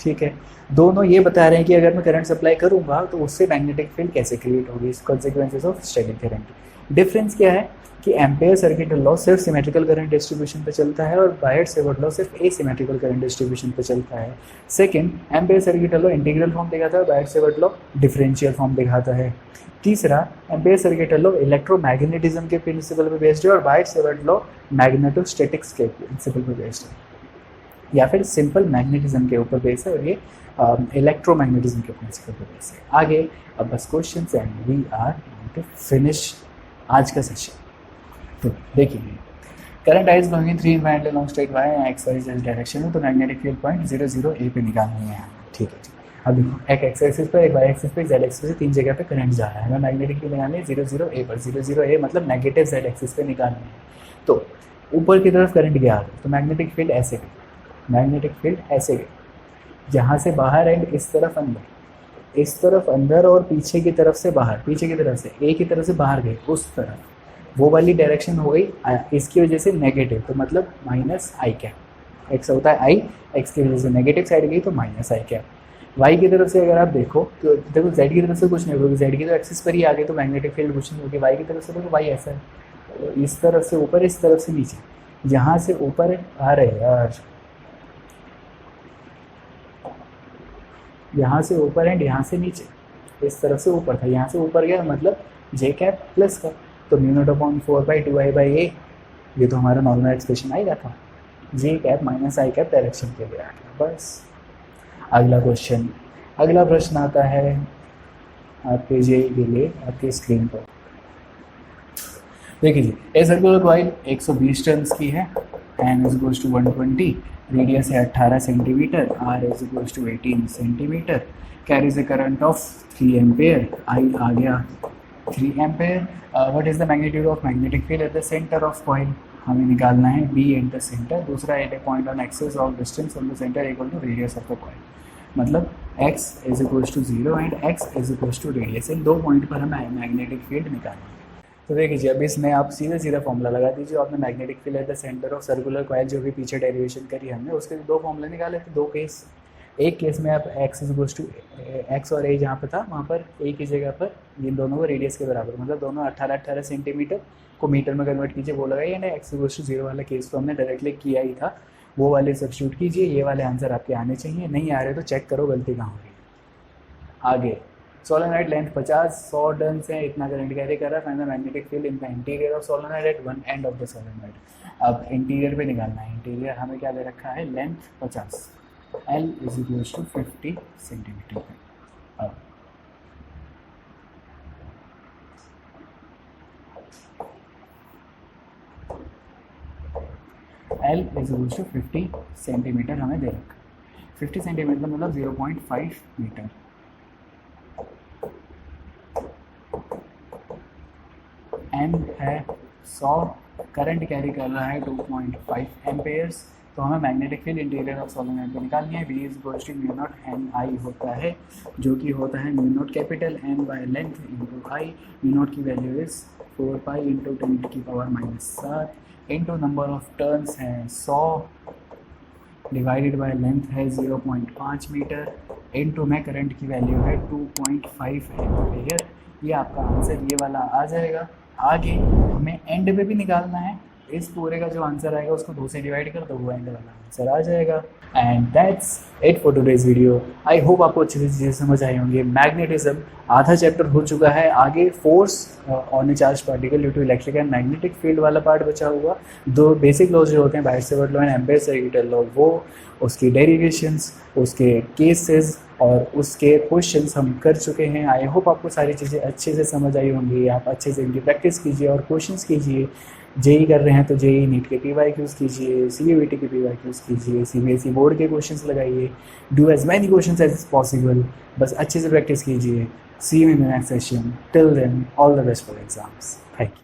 ठीक है। दोनों ये बता रहे हैं कि अगर मैं करंट सप्लाई करूंगा तो उससे मैग्नेटिक फील्ड कैसे क्रिएट होगी, consequences of steady current. Difference क्या है कि एम्पेयर सर्किट लॉ सिर्फ सिमेट्रिकल करंट डिस्ट्रीब्यूशन पे चलता है और बायर-सावर्ट लॉ सिर्फ एसिमेट्रिकल करंट डिस्ट्रीब्यूशन पे चलता है। Second, ampere circuit law integral form दिखाता है, बायर-सावर्ट लॉ डिफरेंशियल फॉर्म दिखाता है। तीसरा, एम्पेयर सर्किट लॉ इलेक्ट्रोमैग्नेटिज्म के प्रिंसिपल पे बेस्ड है और बायर-सावर्ट लॉ मैग्नेटोस्टैटिक्स के प्रिंसिपल पे बेस्ड है, या फिर सिंपल मैग्नेटिज्म के ऊपर बेस्ड है, और ये इलेक्ट्रोमैग्नेटिज्म के प्रिंसिपल पे बेस्ड है। आगे अब बस questions and we are to finish आज का सेशन। तो देखिए, current I is flowing 3 infinitely long straight Y X Y Z direction में, तो मैग्नेटिक फील्ड पॉइंट 0 0 ए पे निकालनी है, ठीक है जी। अब देखो, एक एक्स एक्सिस पर, एक वाई एक्सिस पर, जेड एक्सिस से 3 जगह पे करंट जा रहा है, हमें मैग्नेटिक फील्ड निकालनी है 0 0 ए पर। 0 0 ए मतलब नेगेटिव जेड एक्सिस पे निकालनी है। तो ऊपर की तरफ करंट गया तो मैग्नेटिक फील्ड ऐसे गई, मैग्नेटिक फील्ड ऐसे गई, जहाँ से बाहर एंड इस तरफ अंदर, इस तरफ अंदर और पीछे की तरफ से बाहर, पीछे की तरफ से ए की तरफ से बाहर गए, उस तरफ वो वाली डायरेक्शन हो गई इसकी वजह से नेगेटिव, तो मतलब माइनस आई कैप। एक्स होता है आई, एक्स की वजह से नेगेटिव साइड गई तो माइनस आई कैप। वाई की तरफ से अगर आप देखो तो देखो जेड की तरफ से कुछ नहीं होगा, जेड की तो एक्सिस पर ही आ गई, तो मैग्नेटिक फील्ड कुछ नहीं होगी। वाई की तरफ से देखो, वाई ऐसा है, तो इस तरफ से ऊपर, इस तरफ से नीचे, जहाँ से ऊपर आ रहे यार, यहाँ से ऊपर एंड यहाँ से नीचे, इस तरफ से ऊपर था, यहाँ से ऊपर गया मतलब जे कैप प्लस का, तो म्यू नॉट अपॉन 4/2i/a, ये तो हमारा नॉर्मल एक्सप्रेशन आएगा था, जे कैप माइनस आई कैप डायरेक्शन के लिए आ गया। बस अगला क्वेश्चन, अगला प्रश्न आता है आपके जे के लिए आपके स्क्रीन पर। देखिए जी, ए सर्कुलर कॉइल 120 टर्न्स की है, N is equals to 120, radius है 18 centimetre, R is equals to 18 centimetre, carries a current of 3 ampere, I आ गया 3 ampere. What is the magnitude of magnetic field at the centre of coil, हमें निकालना है बी एट द सेंटर। दूसरा, at a point on axis of distance from the centre equal to radius of the coil, मतलब x is equals to 0 and x is equals to radius. इन दो पॉइंट पर हमें मैग्नेटिक फील्ड निकालना है। तो देखिए, अब इसमें आप सीधा सीधा फॉर्मूला लगा दीजिए। आपने magnetic field at the centre of circular coil जो भी पीछे डेरिवेशन करी हमने, उसके दो फॉर्मूले निकाले थे, दो केस। एक केस में आप x is equals to X और a जहाँ पर था वहाँ पर a की जगह पर इन दोनों को रेडियस के बराबर, मतलब दोनों 18 सेंटीमीटर को मीटर में कन्वर्ट कीजिए, वो लगाइए ना। x इक्वल्स टू 0 वाला केस तो हमने डायरेक्टली किया ही था, वो वाले सब्स्टिट्यूट कीजिए। ये वाले आंसर आपके आने चाहिए, नहीं आ रहे तो चेक करो गलती कहाँ हो रही है। आगे, सोलेनॉइड लेंथ 50 टर्न्स है, इतना करंट कैरी कर रहा है। Find the magnetic field in the interior of solenoid at one end of the solenoid. अब इंटीरियर पे निकालना है। इंटीरियर हमें क्या दे रखा है, length 50, L is equals to 50 centimetre. अब L is equals to 50 centimetre हमें दे रखा है। 50 सेंटीमीटर मतलब 0.5 मीटर। एन है 100, करंट कैरी कर रहा है 2.5 एम्पेयर्स। तो हमें magnetic field interior of solenoid पे निकालनी है। V is equals to mu naught N I होता है, जो कि होता है mu naught capital N by length into I. Mu naught की वैल्यू इज 4 पाई इंटू 10 की power -7 into number of turns है 100 डिवाइडेड बाय लेंथ है 0.5 मीटर इंटू में करंट की वैल्यू है 2.5 एम्पेयर। ये आपका आंसर ये वाला आ जाएगा। आगे हमें एंड पे भी निकालना है। इस पूरे का जो आंसर आएगा उसको 2 से डिवाइड कर दो, वो एंड वाला आंसर आ जाएगा। And that's it for today's video. I hope आपको अच्छी चीज़ें समझ आई होंगी। मैग्नेटिज्म आधा चैप्टर हो चुका है, आगे force on a charge particle due to electric and magnetic field वाला पार्ट बचा हुआ। दो बेसिक लॉज जो होते हैं, Biot Savart law and ampere circuit law, वो उसकी डेरिवेशंस, उसके केसेस और उसके क्वेश्चंस हम कर चुके हैं। आई होप आपको सारी चीज़ें अच्छे से समझ आई होंगी। आप अच्छे से इनकी प्रैक्टिस कीजिए और क्वेश्चंस कीजिए। जेई कर रहे हैं तो जेई नीट के PYQs कीजिए, CUET के PYQs कीजिए, CBSE बोर्ड के क्वेश्चंस लगाइए, do as many questions as possible, बस अच्छे से प्रैक्टिस कीजिए. See you in the next session. Till then, all the best for exams. Thank you.